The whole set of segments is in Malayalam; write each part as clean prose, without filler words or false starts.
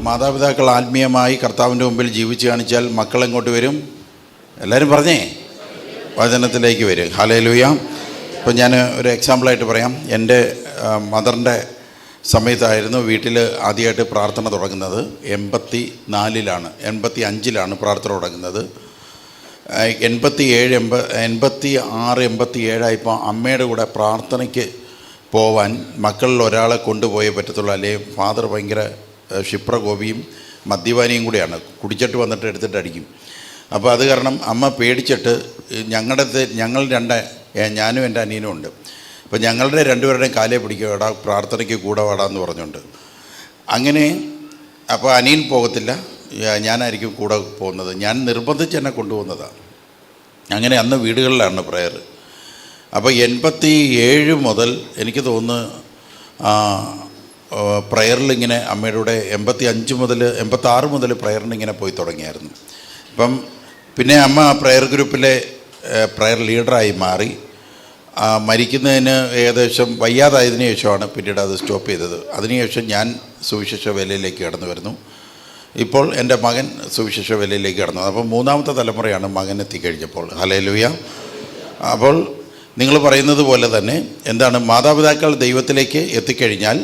മാതാപിതാക്കൾ ആത്മീയമായി കർത്താവിൻ്റെ മുമ്പിൽ ജീവിച്ച് കാണിച്ചാൽ മക്കൾ എങ്ങോട്ട് വരും? എല്ലാവരും പറഞ്ഞേ, വചനത്തിലേക്ക് വരും. ഹല്ലേലൂയ. ഇപ്പം ഞാൻ ഒരു എക്സാമ്പിളായിട്ട് പറയാം. എൻ്റെ മദറിൻ്റെ സമയത്തായിരുന്നു വീട്ടിൽ ആദ്യമായിട്ട് പ്രാർത്ഥന തുടങ്ങുന്നത്. 85-ലാണ് പ്രാർത്ഥന തുടങ്ങുന്നത്. 86-87 അമ്മയുടെ കൂടെ പ്രാർത്ഥനയ്ക്ക് പോവാൻ മക്കളിൽ ഒരാളെ കൊണ്ടുപോയേ പറ്റത്തുള്ളൂ. അല്ലെങ്കിൽ ഫാദർ ഭയങ്കര ക്ഷിപ്രകോപിയും മദ്യപാനിയും കൂടിയാണ്. കുടിച്ചിട്ട് വന്നിട്ട് എടുത്തിട്ട് അടിക്കും. അപ്പോൾ അത് കാരണം അമ്മ പേടിച്ചിട്ട് ഞങ്ങൾ ഞാനും എൻ്റെ അനിയനും ഉണ്ട്. അപ്പോൾ ഞങ്ങളുടെ രണ്ടുപേരുടെയും കാലേ പിടിക്കുക, പ്രാർത്ഥനയ്ക്ക് കൂടെ വാടാന്ന് പറഞ്ഞുകൊണ്ട്. അങ്ങനെ അപ്പോൾ അനിയൻ പോകത്തില്ല, ഞാനായിരിക്കും കൂടെ പോകുന്നത്. ഞാൻ നിർബന്ധിച്ച് എന്നെ കൊണ്ടുപോകുന്നതാണ്. അങ്ങനെ അന്ന് വീടുകളിലാണ് പ്രയർ. അപ്പോൾ 87 മുതൽ എനിക്ക് തോന്നുന്നു പ്രയറിലിങ്ങനെ അമ്മയുടെ കൂടെ 86 മുതൽ പ്രയറിനിങ്ങനെ പോയി തുടങ്ങിയായിരുന്നു. അപ്പം പിന്നെ അമ്മ പ്രയർ ഗ്രൂപ്പിലെ പ്രയർ ലീഡറായി മാറി. മരിക്കുന്നതിന് ഏകദേശം വയ്യാതായതിനു ശേഷമാണ് പിന്നീട് അത് സ്റ്റോപ്പ് ചെയ്തത്. അതിനുശേഷം ഞാൻ സുവിശേഷ വേലയിലേക്ക് കടന്നു വരുന്നു. ഇപ്പോൾ എൻ്റെ മകൻ സുവിശേഷ വേലയിലേക്ക് കടന്നു. അപ്പോൾ 3ാമത്തെ തലമുറയാണ് മകൻ എത്തിക്കഴിഞ്ഞപ്പോൾ. ഹല്ലേലൂയ. അപ്പോൾ നിങ്ങൾ പറയുന്നത് പോലെ തന്നെ എന്താണ്, മാതാപിതാക്കൾ ദൈവത്തിലേക്ക് എത്തിക്കഴിഞ്ഞാൽ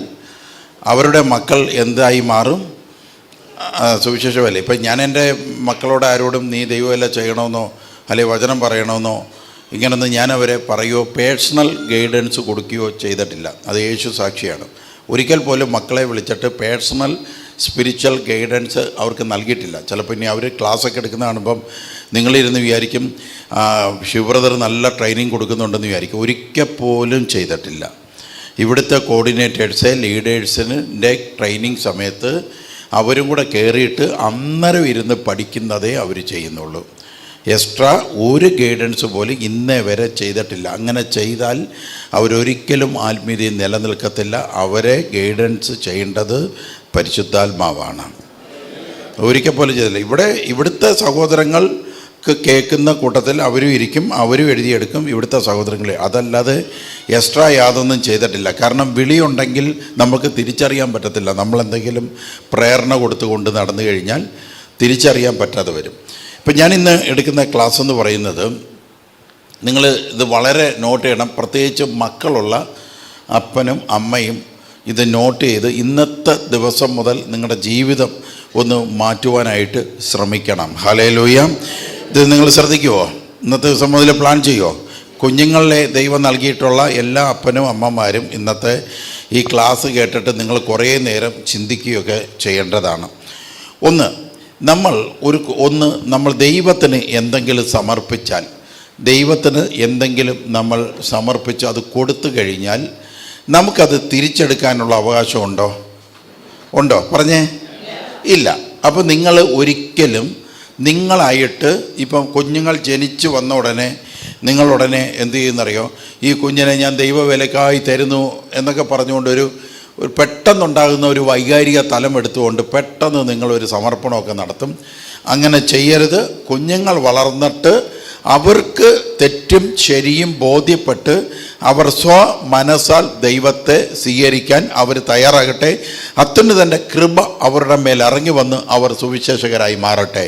അവരുടെ മക്കൾ എന്തായി മാറും? സുവിശേഷ വേല. ഇപ്പം ഞാൻ എൻ്റെ മക്കളോട് ആരോടും നീ ദൈവവേല ചെയ്യണമെന്നോ അല്ലെങ്കിൽ വചനം പറയണമെന്നോ ഇങ്ങനൊന്നും ഞാൻ അവരെ പറയുകയോ പേഴ്സണൽ ഗൈഡൻസ് കൊടുക്കുകയോ ചെയ്തിട്ടില്ല. അത് യേശു സാക്ഷിയാണ്. ഒരിക്കൽ പോലും മക്കളെ വിളിച്ചിട്ട് പേഴ്സണൽ സ്പിരിച്വൽ ഗൈഡൻസ് അവർക്ക് നൽകിയിട്ടില്ല. ചിലപ്പോൾ ഇനി അവർ ക്ലാസ്സൊക്കെ എടുക്കുന്ന കാണുമ്പം നിങ്ങളിരുന്ന് വിചാരിക്കും ശിവബ്രദർ നല്ല ട്രെയിനിങ് കൊടുക്കുന്നുണ്ടെന്ന് വിചാരിക്കും. ഒരിക്കൽ പോലും ചെയ്തിട്ടില്ല. ഇവിടുത്തെ കോർഡിനേറ്റേഴ്സ് ലീഡേഴ്സിൻ്റെ ട്രെയിനിങ് സമയത്ത് അവരും കൂടെ കയറിയിട്ട് അന്നേരം ഇരുന്ന് പഠിക്കുന്നതേ അവർ ചെയ്യുന്നുള്ളൂ. എക്സ്ട്രാ ഒരു ഗൈഡൻസ് പോലും ഇന്നേ വരെ ചെയ്തിട്ടില്ല. അങ്ങനെ ചെയ്താൽ അവരൊരിക്കലും ആത്മീയതയിൽ നിലനിൽക്കത്തില്ല. അവരെ ഗൈഡൻസ് ചെയ്യേണ്ടത് പരിശുദ്ധാത്മാവാണ്. ഒരിക്കൽ പോലും ചെയ്തില്ല. ഇവിടുത്തെ സഹോദരങ്ങൾക്ക് കേൾക്കുന്ന കൂട്ടത്തിൽ അവരും ഇരിക്കും, അവരും എഴുതിയെടുക്കും ഇവിടുത്തെ സഹോദരങ്ങളെ. അതല്ലാതെ എക്സ്ട്രാ യാതൊന്നും ചെയ്തിട്ടില്ല. കാരണം വിളിയുണ്ടെങ്കിൽ നമുക്ക് തിരിച്ചറിയാൻ പറ്റത്തില്ല. നമ്മളെന്തെങ്കിലും പ്രേരണ കൊടുത്തുകൊണ്ട് നടന്നു കഴിഞ്ഞാൽ തിരിച്ചറിയാൻ പറ്റാതെ വരും. ഇപ്പം ഞാനിന്ന് എടുക്കുന്ന ക്ലാസ് എന്ന് പറയുന്നത്, നിങ്ങൾ ഇത് വളരെ നോട്ട് ചെയ്യണം. പ്രത്യേകിച്ച് മക്കളുള്ള അപ്പനും അമ്മയും ഇത് നോട്ട് ചെയ്ത് ഇന്നത്തെ ദിവസം മുതൽ നിങ്ങളുടെ ജീവിതം ഒന്ന് മാറ്റുവാനായിട്ട് ശ്രമിക്കണം. ഹല്ലേലൂയ. ഇത് നിങ്ങൾ ശ്രദ്ധിക്കുമോ? ഇന്നത്തെ ദിവസം മുതൽ പ്ലാൻ ചെയ്യുമോ? കുഞ്ഞുങ്ങളെ ദൈവം നൽകിയിട്ടുള്ള എല്ലാ അപ്പനും അമ്മമാരും ഇന്നത്തെ ഈ ക്ലാസ് കേട്ടിട്ട് നിങ്ങൾ കുറേ നേരം ചിന്തിക്കുകയൊക്കെ ചെയ്യേണ്ടതാണ്. നമ്മൾ ദൈവത്തിന് എന്തെങ്കിലും സമർപ്പിച്ചാൽ, ദൈവത്തിന് എന്തെങ്കിലും നമ്മൾ സമർപ്പിച്ച് അത് കൊടുത്തു കഴിഞ്ഞാൽ നമുക്കത് തിരിച്ചെടുക്കാനുള്ള അവകാശമുണ്ടോ? പറഞ്ഞേ ഇല്ല. അപ്പോൾ നിങ്ങൾ ഒരിക്കലും നിങ്ങളായിട്ട് ഇപ്പം കുഞ്ഞുങ്ങൾ ജനിച്ചു വന്ന ഉടനെ നിങ്ങളുടനെ എന്ത് ചെയ്യുന്നറിയോ, ഈ കുഞ്ഞിനെ ഞാൻ ദൈവവേലക്കായി തരുന്നു എന്നൊക്കെ പറഞ്ഞുകൊണ്ട് ഒരു പെട്ടെന്നുണ്ടാകുന്ന ഒരു വൈകാരിക തലം എടുത്തുകൊണ്ട് പെട്ടെന്ന് നിങ്ങളൊരു സമർപ്പണമൊക്കെ നടത്തും. അങ്ങനെ ചെയ്യരുത്. കുഞ്ഞുങ്ങൾ വളർന്നിട്ട് അവർക്ക് തെറ്റും ശരിയും ബോധ്യപ്പെട്ട് അവർ മനസ്സാൽ ദൈവത്തെ സ്വീകരിക്കാൻ അവർ തയ്യാറാകട്ടെ. അത്യുന്നതൻ്റെ കൃപ അവരുടെ മേൽ ഇറങ്ങി വന്ന് അവർ സുവിശേഷകരായി മാറട്ടെ.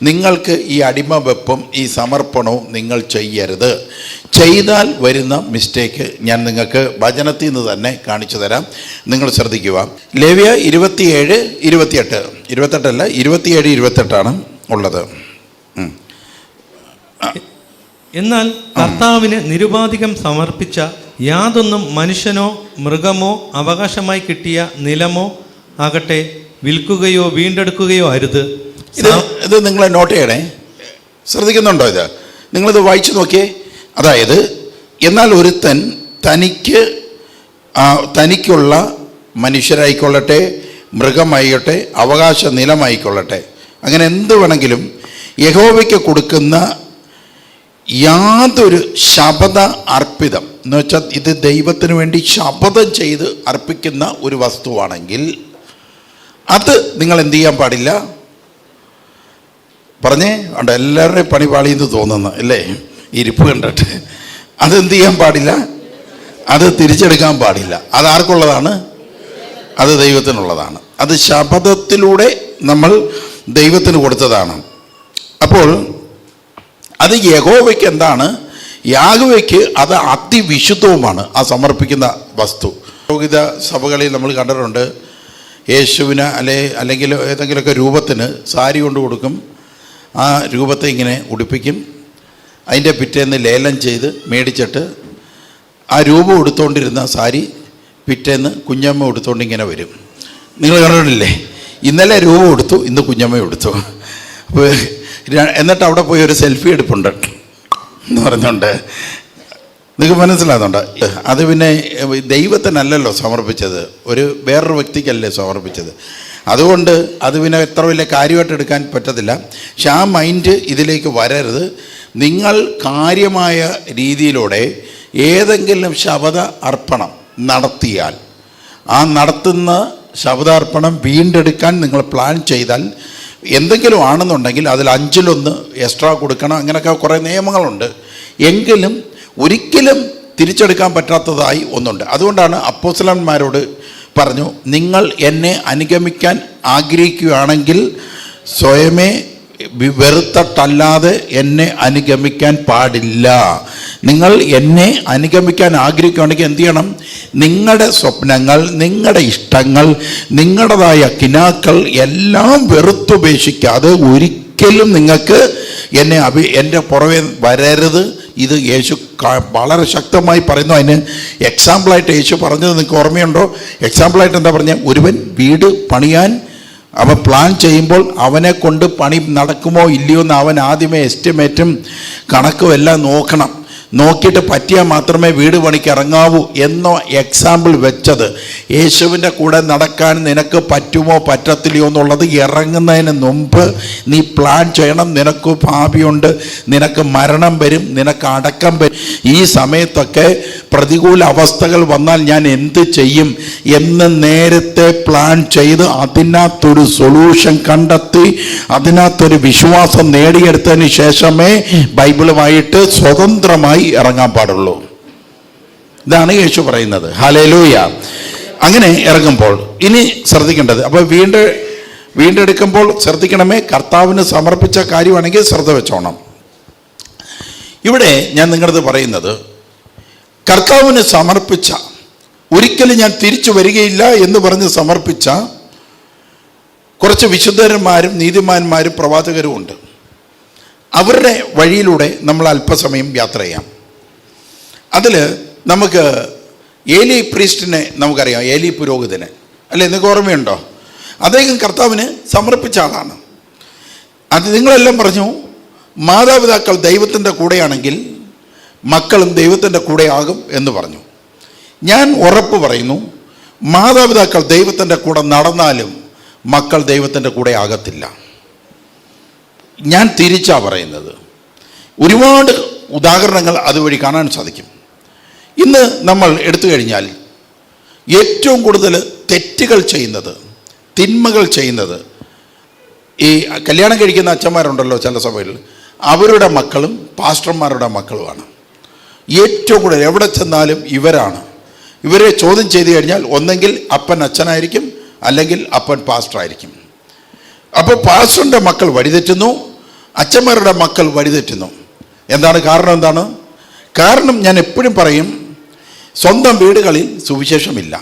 നിങ്ങൾക്ക് ഈ അടിമ വെപ്പും ഈ സമർപ്പണവും നിങ്ങൾ ചെയ്യരുത്. ചെയ്താൽ വരുന്ന മിസ്റ്റേക്ക് ഞാൻ നിങ്ങൾക്ക് വചനത്തിൽ നിന്ന് തന്നെ കാണിച്ചു തരാം. നിങ്ങൾ ശ്രദ്ധിക്കുക. ലേവ്യ 27-28 ഉള്ളത്. എന്നാൽ കർത്താവിന് നിരുപാധികം സമർപ്പിച്ച യാതൊന്നും മനുഷ്യനോ മൃഗമോ അവകാശമായി കിട്ടിയ നിലമോ ആകട്ടെ വിൽക്കുകയോ വീണ്ടെടുക്കുകയോ അരുത്. ഇത് നിങ്ങൾ നോട്ട് ചെയ്യണേ. ശ്രദ്ധിക്കുന്നുണ്ടോ? ഇത് നിങ്ങളിത് വായിച്ചു നോക്കിയേ. അതായത് എന്നാൽ ഒരുത്തൻ തനിക്കുള്ള മനുഷ്യരായിക്കൊള്ളട്ടെ, മൃഗമായിക്കൊള്ളട്ടെ, അവകാശ നിലമായിക്കൊള്ളട്ടെ, അങ്ങനെ എന്ത് വേണമെങ്കിലും യഹോവയ്ക്ക് കൊടുക്കുന്ന യാതൊരു ശപഥ അർപ്പിതം എന്ന് വെച്ചാൽ ഇത് ദൈവത്തിന് വേണ്ടി ശപഥം ചെയ്ത് അർപ്പിക്കുന്ന ഒരു വസ്തുവാണെങ്കിൽ അത് നിങ്ങൾ എന്ത് ചെയ്യാൻ പാടില്ല? പറഞ്ഞേ. ഉണ്ട് എല്ലാവരുടെയും പണി പാളിയെന്ന് തോന്നുന്നു അല്ലേ, ഇരിപ്പ് കണ്ടിട്ട്. അതെന്ത് ചെയ്യാൻ പാടില്ല? അത് തിരിച്ചെടുക്കാൻ പാടില്ല. അതാർക്കുള്ളതാണ്? അത് ദൈവത്തിനുള്ളതാണ്. അത് ശപഥത്തിലൂടെ നമ്മൾ ദൈവത്തിന് കൊടുത്തതാണ്. അപ്പോൾ അത് യഹോവയ്ക്ക് എന്താണ്? യാഹ്വേയ്ക്ക് അത് അതിവിശുദ്ധവുമാണ് ആ സമർപ്പിക്കുന്ന വസ്തു. പുരോഹിത സഭകളിൽ നമ്മൾ കണ്ടിട്ടുണ്ട്, യേശുവിന് അല്ലെങ്കിൽ ഏതെങ്കിലുമൊക്കെ രൂപത്തിന് സാരി കൊണ്ട് കൊടുക്കും. ആ രൂപത്തെ ഇങ്ങനെ ഉടുപ്പിക്കും. അതിൻ്റെ പിറ്റേന്ന് ലേലം ചെയ്ത് മേടിച്ചിട്ട് ആ രൂപം എടുത്തുകൊണ്ടിരുന്ന സാരി പിറ്റേന്ന് കുഞ്ഞമ്മ എടുത്തുകൊണ്ട് ഇങ്ങനെ വരും. നിങ്ങൾ കണ്ടിട്ടില്ലേ? ഇന്നലെ രൂപം എടുത്തു, ഇന്ന് കുഞ്ഞമ്മ എടുത്തു. അപ്പോൾ എന്നിട്ട് അവിടെ പോയി ഒരു സെൽഫി എടുപ്പുണ്ട് എന്ന് പറഞ്ഞുകൊണ്ട് നിങ്ങൾക്ക് മനസ്സിലാകുന്നുണ്ട്. അത് പിന്നെ ദൈവത്തിനല്ലല്ലോ സമർപ്പിച്ചത്, വേറൊരു വ്യക്തിക്കല്ലേ സമർപ്പിച്ചത്. അതുകൊണ്ട് അത് പിന്നെ എത്ര വലിയ കാര്യമായിട്ട് എടുക്കാൻ പറ്റത്തില്ല. പക്ഷെ ആ മൈൻഡ് ഇതിലേക്ക് വരരുത്. നിങ്ങൾ കാര്യമായ രീതിയിലൂടെ ഏതെങ്കിലും ശബദ അർപ്പണം നടത്തിയാൽ, ആ നടത്തുന്ന ശബദാർപ്പണം വീണ്ടെടുക്കാൻ നിങ്ങൾ പ്ലാൻ ചെയ്താൽ, എന്തെങ്കിലും ആണെന്നുണ്ടെങ്കിൽ അതിൽ 5-1 എക്സ്ട്രാ കൊടുക്കണം. അങ്ങനെയൊക്കെ കുറേ നിയമങ്ങളുണ്ട്. എങ്കിലും ഒരിക്കലും തിരിച്ചെടുക്കാൻ പറ്റാത്തതായി ഒന്നുണ്ട്. അതുകൊണ്ടാണ് അപ്പോസ്തലന്മാരോട് പറഞ്ഞു, നിങ്ങൾ എന്നെ അനുഗമിക്കാൻ ആഗ്രഹിക്കുകയാണെങ്കിൽ സ്വയമേ വെറുത്തട്ടല്ലാതെ എന്നെ അനുഗമിക്കാൻ പാടില്ല. നിങ്ങൾ എന്നെ അനുഗമിക്കാൻ ആഗ്രഹിക്കുകയാണെങ്കിൽ എന്ത് ചെയ്യണം? നിങ്ങളുടെ സ്വപ്നങ്ങൾ, നിങ്ങളുടെ ഇഷ്ടങ്ങൾ, നിങ്ങളുടേതായ കിനാക്കൾ എല്ലാം വെറുത്തുപേക്ഷിക്കാതെ ഒരിക്കലും നിങ്ങൾക്ക് എൻ്റെ പുറമെ വരരുത്. ഇത് യേശു വളരെ ശക്തമായി പറയുന്നു. അതിന് എക്സാമ്പിളായിട്ട് യേശു പറഞ്ഞത് നിങ്ങൾക്ക് ഓർമ്മയുണ്ടോ? എക്സാമ്പിളായിട്ട് എന്താ പറഞ്ഞത്? ഒരുവൻ വീട് പണിയാൻ അവൻ പ്ലാൻ ചെയ്യുമ്പോൾ അവനെ കൊണ്ട് പണി നടക്കുമോ ഇല്ലയോ എന്ന് അവൻ ആദ്യമേ എസ്റ്റിമേറ്റും കണക്കും എല്ലാം നോക്കണം. നോക്കിയിട്ട് പറ്റിയാൽ മാത്രമേ വീട് പണിക്ക് ഇറങ്ങാവൂ എന്നോ എക്സാമ്പിൾ വെച്ചത്. യേശുവിൻ്റെ കൂടെ നടക്കാൻ നിനക്ക് പറ്റുമോ പറ്റത്തില്ലയോ എന്നുള്ളത് ഇറങ്ങുന്നതിന് മുമ്പ് നീ പ്ലാൻ ചെയ്യണം. നിനക്ക് ഭാവിയുണ്ട്, നിനക്ക് മരണം വരും, നിനക്ക് അടക്കം വരും. ഈ സമയത്തൊക്കെ പ്രതികൂല അവസ്ഥകൾ വന്നാൽ ഞാൻ എന്ത് ചെയ്യും എന്ന് നേരത്തെ പ്ലാൻ ചെയ്ത് അതിനകത്തൊരു സൊല്യൂഷൻ കണ്ടെത്തി അതിനകത്തൊരു വിശ്വാസം നേടിയെടുത്തതിന് ശേഷമേ ബൈബിളുമായിട്ട് സ്വതന്ത്രമായി ഇറങ്ങാൻ പാടുള്ളൂ. ഇതാണ് യേശു പറയുന്നത്. ഹല്ലേലൂയ. അങ്ങനെ ഇറങ്ങുമ്പോൾ ഇനി ശ്രദ്ധിക്കേണ്ടത്, അപ്പോൾ വീണ്ടെടുക്കുമ്പോൾ ശ്രദ്ധിക്കണമേ. കർത്താവിന് സമർപ്പിച്ച കാര്യമാണെങ്കിൽ ശ്രദ്ധ വെച്ചോണം. ഇവിടെ ഞാൻ നിങ്ങളത് പറയുന്നത്, കർത്താവിന് സമർപ്പിച്ച, ഒരിക്കലും ഞാൻ തിരിച്ചു വരികയില്ല എന്ന് പറഞ്ഞ് സമർപ്പിച്ച കുറച്ച് വിശുദ്ധന്മാരും നീതിമാന്മാരും പ്രവാചകരും ഉണ്ട്. അവരുടെ വഴിയിലൂടെ നമ്മൾ അല്പസമയം യാത്ര ചെയ്യാം. അതിൽ നമുക്ക് ഏലി പ്രീസ്റ്റിനെ നമുക്കറിയാം, ഏലി പുരോഹിതനെ അല്ലേ? നിങ്ങൾക്ക് ഓർമ്മയുണ്ടോ? അദ്ദേഹം കർത്താവിന് സമർപ്പിച്ച ആളാണ്. അത് നിങ്ങളെല്ലാം പറഞ്ഞു, മാതാപിതാക്കൾ ദൈവത്തിൻ്റെ കൂടെയാണെങ്കിൽ മക്കളും ദൈവത്തിൻ്റെ കൂടെ ആകും എന്ന് പറഞ്ഞു. ഞാൻ ഉറപ്പ് പറയുന്നു, മാതാപിതാക്കൾ ദൈവത്തിൻ്റെ കൂടെ നടന്നാലും മക്കൾ ദൈവത്തിൻ്റെ കൂടെ ആകത്തില്ല. ഞാൻ തിരിച്ചാ പറയുന്നത്. ഒരുപാട് ഉദാഹരണങ്ങൾ അതുവഴി കാണാൻ സാധിക്കും. ഇന്ന് നമ്മൾ എടുത്തു കഴിഞ്ഞാൽ ഏറ്റവും കൂടുതൽ തെറ്റുകൾ ചെയ്യുന്നത്, തിന്മകൾ ചെയ്യുന്നത് ഈ കല്യാണം കഴിക്കുന്ന അച്ഛന്മാരുണ്ടല്ലോ ചില സഭകളിൽ, അവരുടെ മക്കളും പാസ്റ്റർമാരുടെ മക്കളുമാണ്. ഏറ്റവും കൂടുതൽ എവിടെ ചെന്നാലും ഇവരാണ്. ഇവരെ ചോദ്യം ചെയ്തു കഴിഞ്ഞാൽ ഒന്നെങ്കിൽ അപ്പൻ അച്ഛനായിരിക്കും, അല്ലെങ്കിൽ അപ്പൻ പാസ്റ്ററായിരിക്കും. അപ്പോൾ പാസ്റ്ററിൻ്റെ മക്കൾ വഴിതെറ്റുന്നു, അച്ഛന്മാരുടെ മക്കൾ വഴിതെറ്റുന്നു. എന്താണ് കാരണം? എന്താണ് കാരണം? ഞാൻ എപ്പോഴും പറയും, സ്വന്തം വീടുകളിൽ സുവിശേഷമില്ല.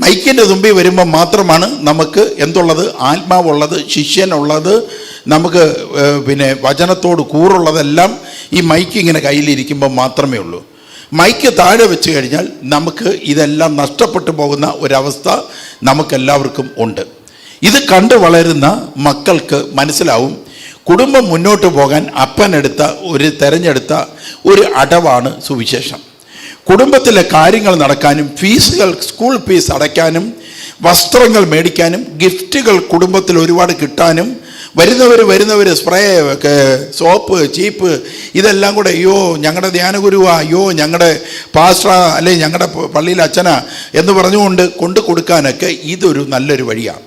മൈക്കിൻ്റെ തുമ്പി വരുമ്പോൾ മാത്രമാണ് നമുക്ക് എന്തുള്ളത്? ആത്മാവുള്ളത്, ശിഷ്യനുള്ളത്, നമുക്ക് പിന്നെ വചനത്തോട് കൂറുള്ളതെല്ലാം ഈ മൈക്ക് ഇങ്ങനെ കയ്യിലിരിക്കുമ്പോൾ മാത്രമേ ഉള്ളൂ. മൈക്ക് താഴെ വെച്ച് കഴിഞ്ഞാൽ നമുക്ക് ഇതെല്ലാം നഷ്ടപ്പെട്ടു പോകുന്ന ഒരവസ്ഥ നമുക്കെല്ലാവർക്കും ഉണ്ട്. ഇത് കണ്ടു വളരുന്ന മക്കൾക്ക് മനസ്സിലാവും, കുടുംബം മുന്നോട്ട് പോകാൻ തിരഞ്ഞെടുത്ത ഒരു അടവാണ് സുവിശേഷം. കുടുംബത്തിലെ കാര്യങ്ങൾ നടക്കാനും, ഫീസുകൾ, സ്കൂൾ ഫീസ് അടയ്ക്കാനും, വസ്ത്രങ്ങൾ മേടിക്കാനും, ഗിഫ്റ്റുകൾ കുടുംബത്തിൽ ഒരുപാട് കിട്ടാനും, വരുന്നവർ സ്പ്രേ, സോപ്പ്, ചീപ്പ്, ഇതെല്ലാം കൂടെ അയ്യോ ഞങ്ങളുടെ ധ്യാനഗുരുവാ, അയ്യോ ഞങ്ങളുടെ പാസ്റ്ററാ, അല്ലെങ്കിൽ ഞങ്ങളുടെ പള്ളിയിലെ അച്ഛനാ എന്ന് പറഞ്ഞുകൊണ്ട് കൊണ്ടു കൊടുക്കാനൊക്കെ ഇതൊരു നല്ലൊരു വഴിയാണ്.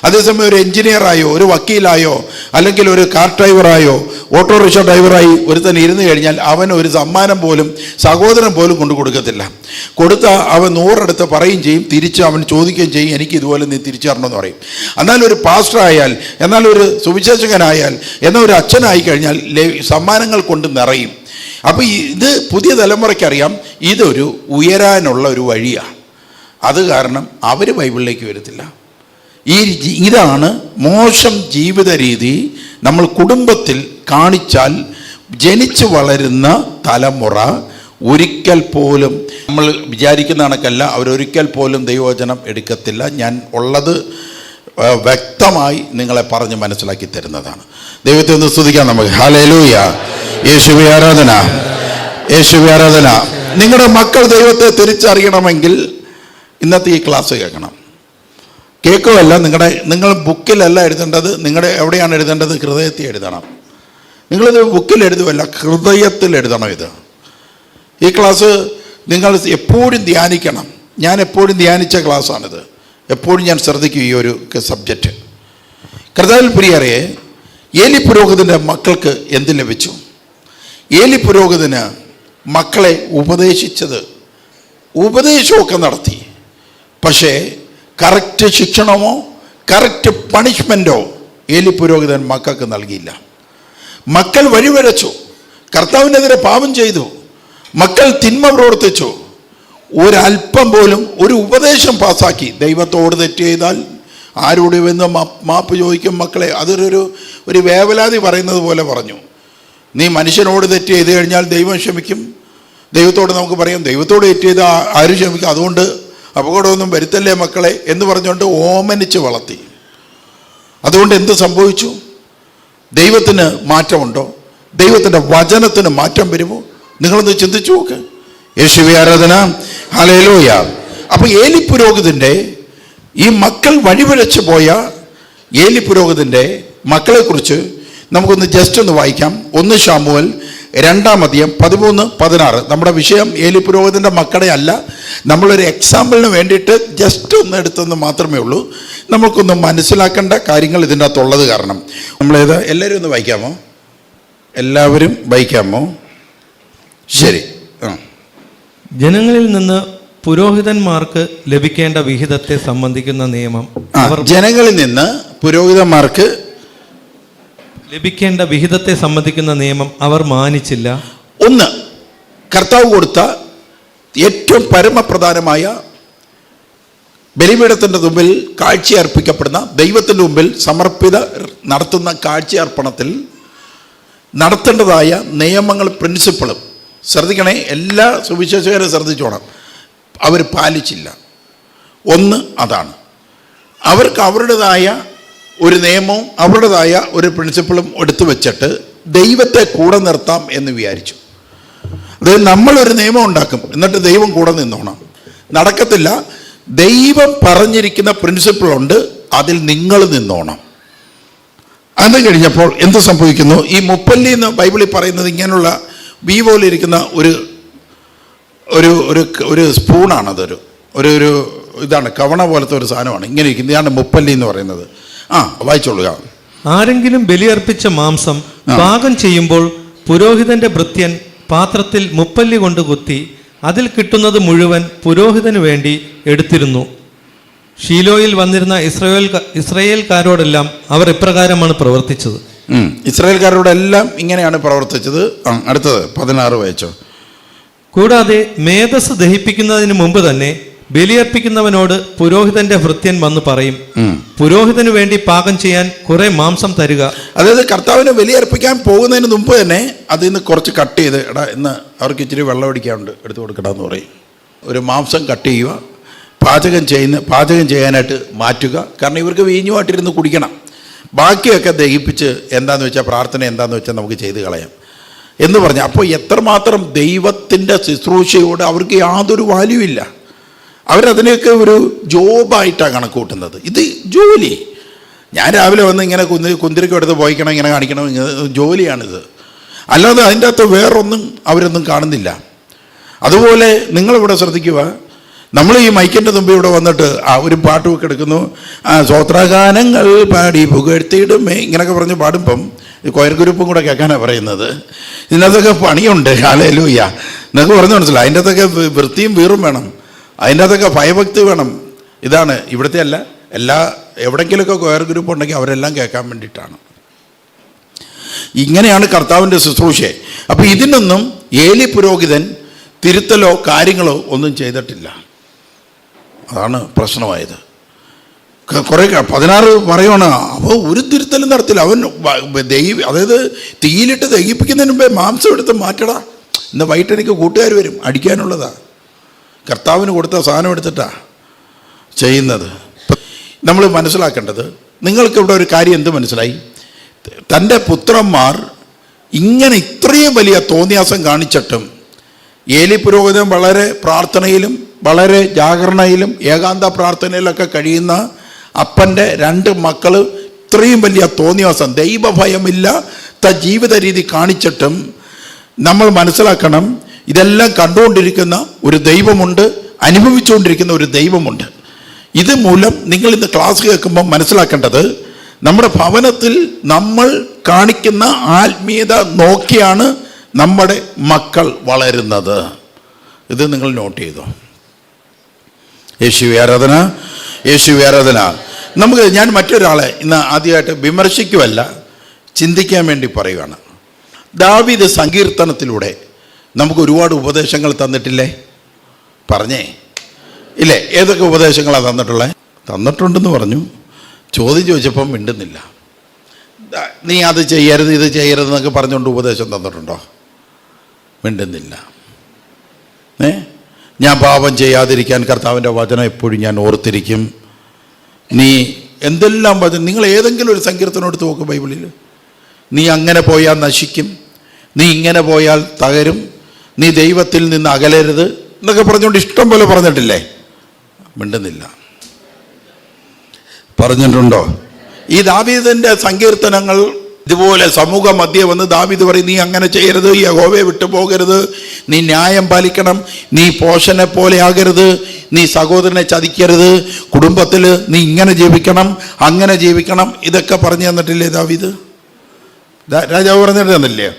അതേസമയം ഒരു എഞ്ചിനീയറായോ ഒരു വക്കീലായോ അല്ലെങ്കിൽ ഒരു കാർ ഡ്രൈവറായോ ഓട്ടോറിക്ഷ ഡ്രൈവറായി ഒരുത്തൻ ഇരുന്ന് കഴിഞ്ഞാൽ അവൻ ഒരു സമ്മാനം പോലും സഹോദരൻ പോലും കൊണ്ടു കൊടുക്കത്തില്ല. കൊടുത്താൽ അവൻ 100 അടുത്ത് പറയുകയും ചെയ്യും, തിരിച്ച് അവൻ ചോദിക്കുകയും ചെയ്യും, എനിക്ക് ഇതുപോലെ നീ തിരിച്ചു തരണമെന്ന് പറയും. എന്നാൽ ഒരു പാസ്റ്റർ ആയാൽ, എന്നാൽ ഒരു സുവിശേഷകനായാൽ, എന്നാൽ ഒരു അച്ഛനായി കഴിഞ്ഞാൽ സമ്മാനങ്ങൾ കൊണ്ട് നിറയും. അപ്പോൾ ഇത് പുതിയ തലമുറയ്ക്കറിയാം ഇതൊരു ഉയരാനുള്ള ഒരു വഴിയാണ്. അത് കാരണം അവർ ബൈബിളിലേക്ക് വരത്തില്ല. ഇതാണ് മോശം ജീവിത രീതി. നമ്മൾ കുടുംബത്തിൽ കാണിച്ചാൽ ജനിച്ചു വളരുന്ന തലമുറ ഒരിക്കൽ പോലും നമ്മൾ വിചാരിക്കുന്ന കണക്കല്ല, അവരൊരിക്കൽ പോലും ദൈവവചനം എടുക്കത്തില്ല. ഞാൻ ഉള്ളത് വ്യക്തമായി നിങ്ങളെ പറഞ്ഞ് മനസ്സിലാക്കി തരുന്നതാണ്. ദൈവത്തെ ഒന്ന് സ്തുതിക്കാം നമുക്ക്. ഹല്ലേലൂയ, യേശുവേ ആരാധന, യേശുവേ ആരാധന. നിങ്ങളുടെ മക്കൾ ദൈവത്തെ തിരിച്ചറിയണമെങ്കിൽ ഇന്നത്തെ ഈ ക്ലാസ് കേൾക്കണം. കേൾക്കുമല്ല, നിങ്ങൾ ബുക്കിലല്ല എഴുതേണ്ടത്. നിങ്ങളുടെ എവിടെയാണ് എഴുതേണ്ടത്? ഹൃദയത്തിൽ എഴുതണം. നിങ്ങളിത് ബുക്കിൽ എഴുതുമല്ല, ഹൃദയത്തിൽ എഴുതണം. ഈ ക്ലാസ് നിങ്ങൾ എപ്പോഴും ധ്യാനിക്കണം. ഞാൻ എപ്പോഴും ധ്യാനിച്ച ക്ലാസ്സാണിത്. എപ്പോഴും ഞാൻ ശ്രദ്ധിക്കും ഈ ഒരു സബ്ജക്റ്റ്. കർത്താവിൽ പ്രിയരെ, ഏലി പുരോഹിതൻ്റെ മക്കൾക്ക് എന്ത് ലഭിച്ചു? ഏലി പുരോഹിതന് മക്കളെ ഉപദേശമൊക്കെ നടത്തി. പക്ഷേ കറക്റ്റ് ശിക്ഷണമോ കറക്റ്റ് പണിഷ്മെൻറ്റോ ഏലി പുരോഹിതൻ മക്കൾക്ക് നൽകിയില്ല. മക്കൾ വഴിവരച്ചു, കർത്താവിനെതിരെ പാപം ചെയ്തു, മക്കൾ തിന്മ പ്രവർത്തിച്ചു. ഒരല്പം പോലും ഒരു ഉപദേശം പാസ്സാക്കി, ദൈവത്തോട് തെറ്റ് ചെയ്താൽ ആരോട് വന്ന് മാപ്പ് ചോദിക്കും മക്കളെ. ഒരു വേവലാതി പറയുന്നത് പോലെ പറഞ്ഞു. നീ മനുഷ്യനോട് തെറ്റ് ചെയ്ത് കഴിഞ്ഞാൽ ദൈവം ക്ഷമിക്കും. ദൈവത്തോട് നമുക്ക് പറയാം, ദൈവത്തോട് തെറ്റ് ചെയ്താൽ ആരും ക്ഷമിക്കും, അതുകൊണ്ട് അപകടമൊന്നും വരുത്തല്ലേ മക്കളെ എന്ന് പറഞ്ഞുകൊണ്ട് ഓമനിച്ച് വളർത്തി. അതുകൊണ്ട് എന്ത് സംഭവിച്ചു? ദൈവത്തിന് മാറ്റമുണ്ടോ? ദൈവത്തിൻ്റെ വചനത്തിന് മാറ്റം വരുമോ? നിങ്ങളൊന്ന് ചിന്തിച്ചു നോക്ക്. യേശുവേ ആരാധന, ഹല്ലേലൂയ. അപ്പോൾ ഏലി പുരോഹിതൻ്റെ ഈ മക്കൾ വഴിപിഴച്ചു പോയ ഏലി പുരോഹിതൻ്റെ മക്കളെക്കുറിച്ച് നമുക്കൊന്ന് ജസ്റ്റ് ഒന്ന് വായിക്കാം. 1 ശമൂവേൽ 2:13-16. നമ്മുടെ വിഷയം ഏലി പുരോഹിതൻ്റെ മക്കളെ അല്ല, നമ്മളൊരു എക്സാമ്പിളിന് വേണ്ടിയിട്ട് ജസ്റ്റ് ഒന്ന് എടുത്തെന്ന് മാത്രമേ ഉള്ളൂ. നമുക്കൊന്ന് മനസ്സിലാക്കേണ്ട കാര്യങ്ങൾ ഇതിൻ്റെ അകത്തുള്ളത് കാരണം. നമ്മളേത് എല്ലാവരും ഒന്ന് വായിക്കാമോ? എല്ലാവരും വായിക്കാമോ? ശരി. ജനങ്ങളിൽ നിന്ന് പുരോഹിതന്മാർക്ക് ലഭിക്കേണ്ട വിഹിതത്തെ സംബന്ധിക്കുന്ന നിയമം ജനങ്ങളിൽ നിന്ന് പുരോഹിതന്മാർക്ക് ലഭിക്കേണ്ട വിഹിതത്തെ സംബന്ധിക്കുന്ന നിയമം അവർ മാനിച്ചില്ല. ഒന്ന്, കർത്താവ് കൊടുത്ത ഏറ്റവും പരമപ്രധാനമായ ബലിപീഠത്തിൻ്റെ മുമ്പിൽ കാഴ്ചയർപ്പിക്കപ്പെടുന്ന, ദൈവത്തിൻ്റെ മുമ്പിൽ നടത്തുന്ന കാഴ്ചയർപ്പണത്തിൽ നടത്തേണ്ടതായ നിയമങ്ങൾ, പ്രിൻസിപ്പിളും ശ്രദ്ധിക്കണേ. എല്ലാ സുവിശേഷകരും ശ്രദ്ധിച്ചോണം. അവർ പാലിച്ചില്ല. ഒന്ന് അതാണ്. അവർക്ക് അവരുടേതായ ഒരു നിയമവും അവരുടേതായ ഒരു പ്രിൻസിപ്പിളും എടുത്തു വെച്ചിട്ട് ദൈവത്തെ കൂടെ നിർത്താം എന്ന് വിചാരിച്ചു. അതായത് നമ്മളൊരു നിയമം ഉണ്ടാക്കും, എന്നിട്ട് ദൈവം കൂടെ നിന്നോണം. നടക്കത്തില്ല. ദൈവം പറഞ്ഞിരിക്കുന്ന പ്രിൻസിപ്പിളുണ്ട്, അതിൽ നിങ്ങൾ നിന്നോണം. അത് കഴിഞ്ഞപ്പോൾ എന്ത് സംഭവിക്കുന്നു? ഈ മുപ്പല്ലി എന്ന് ബൈബിളിൽ പറയുന്നത് ഇങ്ങനെയുള്ള വി പോലെ ഇരിക്കുന്ന ഒരു സ്പൂണാണ്. ഒരു ഇതാണ്, കവണ പോലത്തെ ഒരു സാധനമാണ്. ഇങ്ങനെ ഇരിക്കുന്നത്, ഇതാണ് മുപ്പല്ലി എന്ന് പറയുന്നത്. വായിച്ചോളുക. ആരെങ്കിലും ബലിയർപ്പിച്ച മാംസം പാകം ചെയ്യുമ്പോൾ പുരോഹിതന്റെ ഭൃത്യൻ പാത്രത്തിൽ മുപ്പല്ലി കൊണ്ട് കുത്തി അതിൽ കിട്ടുന്നത് മുഴുവൻ പുരോഹിതന് വേണ്ടി എടുത്തിരുന്നു. ഷീലോയിൽ വന്നിരുന്ന ഇസ്രായേൽക്കാരോടെല്ലാം അവർ ഇപ്രകാരമാണ് പ്രവർത്തിച്ചത്. ഇസ്രായേൽക്കാരോടെല്ലാം ഇങ്ങനെയാണ് പ്രവർത്തിച്ചത്. അടുത്തത് 16 വായിച്ചോ. കൂടാതെ മേധസ് ദഹിപ്പിക്കുന്നതിന് മുമ്പ് തന്നെ ബലിയർപ്പിക്കുന്നവനോട് പുരോഹിതന്റെ ഭൃത്യൻ വന്ന് പറയും, പുരോഹിതന് വേണ്ടി പാകം ചെയ്യാൻ കുറെ മാംസം തരിക. അതായത് കർത്താവിന് ബലിയർപ്പിക്കാൻ പോകുന്നതിന് മുമ്പ് തന്നെ അതിൽ നിന്ന് കുറച്ച് കട്ട് ചെയ്ത്, എടാ ഇന്ന് അവർക്ക് ഇച്ചിരി വെള്ളം അടിക്കാനുണ്ട്, എടുത്തു കൊടുക്കണമെന്ന് പറയും. ഒരു മാംസം കട്ട് ചെയ്യുക, പാചകം ചെയ്യാനായിട്ട് മാറ്റുക. കാരണം ഇവർക്ക് വീഞ്ഞുമായിട്ടിരുന്ന് കുടിക്കണം. ബാക്കിയൊക്കെ ദഹിപ്പിച്ച് എന്താന്ന് വെച്ചാൽ പ്രാർത്ഥന എന്താന്ന് വെച്ചാൽ നമുക്ക് ചെയ്ത് കളയാം എന്ന് പറഞ്ഞാൽ, അപ്പോൾ എത്രമാത്രം ദൈവത്തിൻ്റെ ശുശ്രൂഷയോട് അവർക്ക് യാതൊരു വാല്യൂ ഇല്ല. അവരതിനെയൊക്കെ ഒരു ജോബായിട്ടാണ് കണക്ക് കൂട്ടുന്നത്. ഇത് ജോലി. ഞാൻ രാവിലെ വന്ന് ഇങ്ങനെ കുന്തിരിക്കം എടുത്ത് പോയിക്കണം, ഇങ്ങനെ കാണിക്കണം, ജോലിയാണിത്. അല്ലാതെ അതിൻ്റെ അകത്ത് വേറൊന്നും അവരൊന്നും കാണുന്നില്ല. അതുപോലെ നിങ്ങളിവിടെ ശ്രദ്ധിക്കുക, നമ്മൾ ഈ മൈക്കിൻ്റെ മുമ്പ് ഇവിടെ വന്നിട്ട് ഒരു പാട്ടുമൊക്കെ എടുക്കുന്നു, സ്വോത്രഗാനങ്ങൾ പാടി പുകഴ്ത്തിയിടുമേ ഇങ്ങനെയൊക്കെ പറഞ്ഞ് പാടുമ്പം കൊയർ ഗ്രൂപ്പും കൂടെ കേൾക്കാനാണ് പറയുന്നത്. ഇതിനകത്തൊക്കെ പണിയുണ്ട്. ഹല്ലേലൂയ എന്നൊക്കെ പറഞ്ഞ് മനസ്സിലായി. അതിൻ്റെ അകത്തൊക്കെ വൃത്തിയും വീറും വേണം, അതിൻ്റെ അകത്തൊക്കെ ഭയഭക്തി വേണം. ഇതാണ് ഇവിടുത്തെ അല്ല, എവിടെയെങ്കിലുമൊക്കെ കൊയർ ഗ്രൂപ്പ് ഉണ്ടെങ്കിൽ അവരെല്ലാം കേൾക്കാൻ വേണ്ടിയിട്ടാണ്. ഇങ്ങനെയാണ് കർത്താവിൻ്റെ ശുശ്രൂഷ. അപ്പോൾ ഇതിനൊന്നും ഏലി പുരോഹിതൻ തിരുത്തലോ കാര്യങ്ങളോ ഒന്നും ചെയ്തിട്ടില്ല. അതാണ് പ്രശ്നമായത്. കുറേ 16 പറയുവാണ്, അപ്പോൾ ഒരു തിരുത്തലും നടത്തില്ല. അവൻ അതായത് തീയിലിട്ട് ദഹിപ്പിക്കുന്നതിന് മുമ്പേ മാംസം എടുത്ത് മാറ്റടാ, ഇന്ന് വൈകിട്ട് എനിക്ക് കൂട്ടുകാർ വരും അടിക്കാനുള്ളതാ, കർത്താവിന് കൊടുത്ത സാധനം എടുത്തിട്ടാ ചെയ്യുന്നത്. നമ്മൾ മനസ്സിലാക്കേണ്ടത്, നിങ്ങൾക്ക് ഇവിടെ ഒരു കാര്യം എന്ത് മനസ്സിലായി? തൻ്റെ പുത്രന്മാർ ഇങ്ങനെ ഇത്രയും വലിയ തോന്നിയാസം കാണിച്ചിട്ടും ഏലി പുരോഹിതൻ വളരെ പ്രാർത്ഥനയിലും വളരെ ജാഗരണയിലും ഏകാന്ത പ്രാർത്ഥനയിലൊക്കെ കഴിയുന്ന അപ്പൻ്റെ 2 മക്കൾ ഇത്രയും വലിയ തോന്നിയാസം, ദൈവഭയമില്ലാത്ത ജീവിത രീതി കാണിച്ചിട്ടും നമ്മൾ മനസ്സിലാക്കണം, ഇതെല്ലാം കണ്ടുകൊണ്ടിരിക്കുന്ന ഒരു ദൈവമുണ്ട്, അനുഭവിച്ചുകൊണ്ടിരിക്കുന്ന ഒരു ദൈവമുണ്ട്. ഇത് മൂലം നിങ്ങൾ ഇന്ന് ക്ലാസ് കേൾക്കുമ്പോൾ മനസ്സിലാക്കേണ്ടത്, നമ്മുടെ ഭവനത്തിൽ നമ്മൾ കാണിക്കുന്ന ആത്മീയത നോക്കിയാണ് നമ്മുടെ മക്കൾ വളരുന്നത്. ഇത് നിങ്ങൾ നോട്ട് ചെയ്തോ. യേശുവേ ആരാധന, യേശുവേ ആരാധന. ഞാൻ മറ്റൊരാളെ ഇന്ന് ആദ്യമായിട്ട് വിമർശിക്കുമല്ല, ചിന്തിക്കാൻ വേണ്ടി പറയുകയാണ്. ദാവീദ് സങ്കീർത്തനത്തിലൂടെ നമുക്ക് ഒരുപാട് ഉപദേശങ്ങൾ തന്നിട്ടില്ലേ? പറഞ്ഞേ ഇല്ലേ? ഏതൊക്കെ ഉപദേശങ്ങളാണ് തന്നിട്ടുള്ളത്? തന്നിട്ടുണ്ടെന്ന് പറഞ്ഞു. ചോദ്യം ചോദിച്ചപ്പം മിണ്ടുന്നില്ല. നീ അത് ചെയ്യരുത് ഇത് ചെയ്യരുതെന്നൊക്കെ പറഞ്ഞുകൊണ്ട് ഉപദേശം തന്നിട്ടുണ്ടോ? മിണ്ടുന്നില്ല. ഞാൻ പാപം ചെയ്യാതിരിക്കാൻ കർത്താവിൻ്റെ വചനം എപ്പോഴും ഞാൻ ഓർത്തിരിക്കും. നീ എന്തെല്ലാം വചനം, നിങ്ങൾ ഏതെങ്കിലും ഒരു സങ്കീർത്തനം എടുത്ത് നോക്കും ബൈബിളിൽ. നീ അങ്ങനെ പോയാൽ നശിക്കും, നീ ഇങ്ങനെ പോയാൽ തകരും, നീ ദൈവത്തിൽ നിന്ന് അകലരുത് എന്നൊക്കെ പറഞ്ഞുകൊണ്ട് ഇഷ്ടം പോലെ പറഞ്ഞിട്ടില്ലേ? മിണ്ടുന്നില്ല. പറഞ്ഞിട്ടുണ്ടോ? ഈ ദാവീദിൻ്റെ സങ്കീർത്തനങ്ങൾ ഇതുപോലെ സമൂഹ മധ്യേ വന്ന് ദാവീദ് പറയും, നീ അങ്ങനെ ചെയ്യരുത്, യഹോവയെ വിട്ടു പോകരുത്, നീ ന്യായം പാലിക്കണം, നീ പോഷനെ പോലെ ആകരുത്, നീ സഹോദരനെ ചതിക്കരുത്, കുടുംബത്തിൽ നീ ഇങ്ങനെ ജീവിക്കണം അങ്ങനെ ജീവിക്കണം, ഇതൊക്കെ പറഞ്ഞു തന്നിട്ടില്ലേ ദാവീദ്? രാജാവ് പറഞ്ഞിട്ട് തന്നില്ലേ?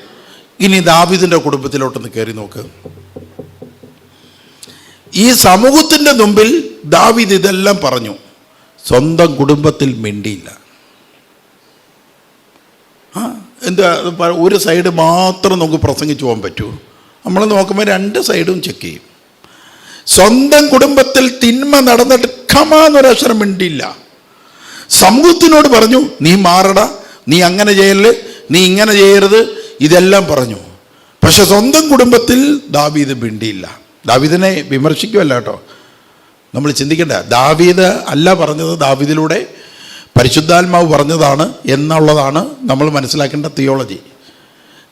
ഇനി ദാവീദിൻ്റെ കുടുംബത്തിലോട്ടൊന്ന് കയറി നോക്ക്. ഈ സമൂഹത്തിൻ്റെ മുമ്പിൽ ദാവീദ് ഇതെല്ലാം പറഞ്ഞു, സ്വന്തം കുടുംബത്തിൽ മിണ്ടിയില്ല. എന്താ ഒരു സൈഡ് മാത്രം നമുക്ക് പ്രസംഗിച്ചു പോകാൻ പറ്റൂ? നമ്മൾ നോക്കുമ്പോൾ 2 സൈഡും ചെക്ക് ചെയ്യും. സ്വന്തം കുടുംബത്തിൽ തിന്മ നടന്നിട്ട് ക്ഷമാന്നൊരക്ഷരം മിണ്ടിയില്ല. സമൂഹത്തിനോട് പറഞ്ഞു, നീ മാറട, നീ അങ്ങനെ ചെയ്യല്, നീ ഇങ്ങനെ ചെയ്യരുത്, ഇതെല്ലാം പറഞ്ഞു. പക്ഷെ സ്വന്തം കുടുംബത്തിൽ ദാവീദ് മിണ്ടിയില്ല. ദാവീദിനെ വിമർശിക്കുമല്ല കേട്ടോ, നമ്മൾ ചിന്തിക്കേണ്ട. ദാവീദ് അല്ല പറഞ്ഞത്, ദാവീദിലൂടെ പരിശുദ്ധാത്മാവ് പറഞ്ഞതാണ് എന്നുള്ളതാണ് നമ്മൾ മനസ്സിലാക്കേണ്ട തിയോളജി.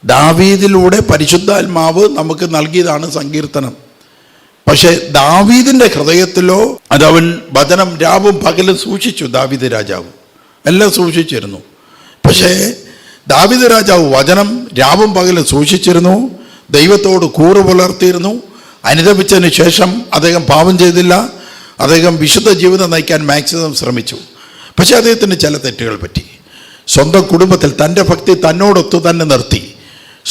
ദാവീദിലൂടെ പരിശുദ്ധാത്മാവ് നമുക്ക് നൽകിയതാണ് സങ്കീർത്തനം. പക്ഷേ ദാവീദിൻ്റെ ഹൃദയത്തിലോ അതവൻ വചനം രാവും പകലും സൂക്ഷിച്ചു. ദാവീദ് രാജാവ് എല്ലാം സൂക്ഷിച്ചിരുന്നു. പക്ഷേ ദാവീദ് രാജാവ് വചനം രാവും പകലും സൂക്ഷിച്ചിരുന്നു, ദൈവത്തോട് കൂറ് പുലർത്തിയിരുന്നു. അനുദപിച്ചതിന് ശേഷം അദ്ദേഹം പാപം ചെയ്തില്ല, അദ്ദേഹം വിശുദ്ധ ജീവിതം നയിക്കാൻ മാക്സിമം ശ്രമിച്ചു. പക്ഷേ അദ്ദേഹത്തിന് ചില തെറ്റുകൾ പറ്റി. സ്വന്തം കുടുംബത്തിൽ തൻ്റെ ഭക്തി തന്നോടൊത്തു തന്നെ നിർത്തി.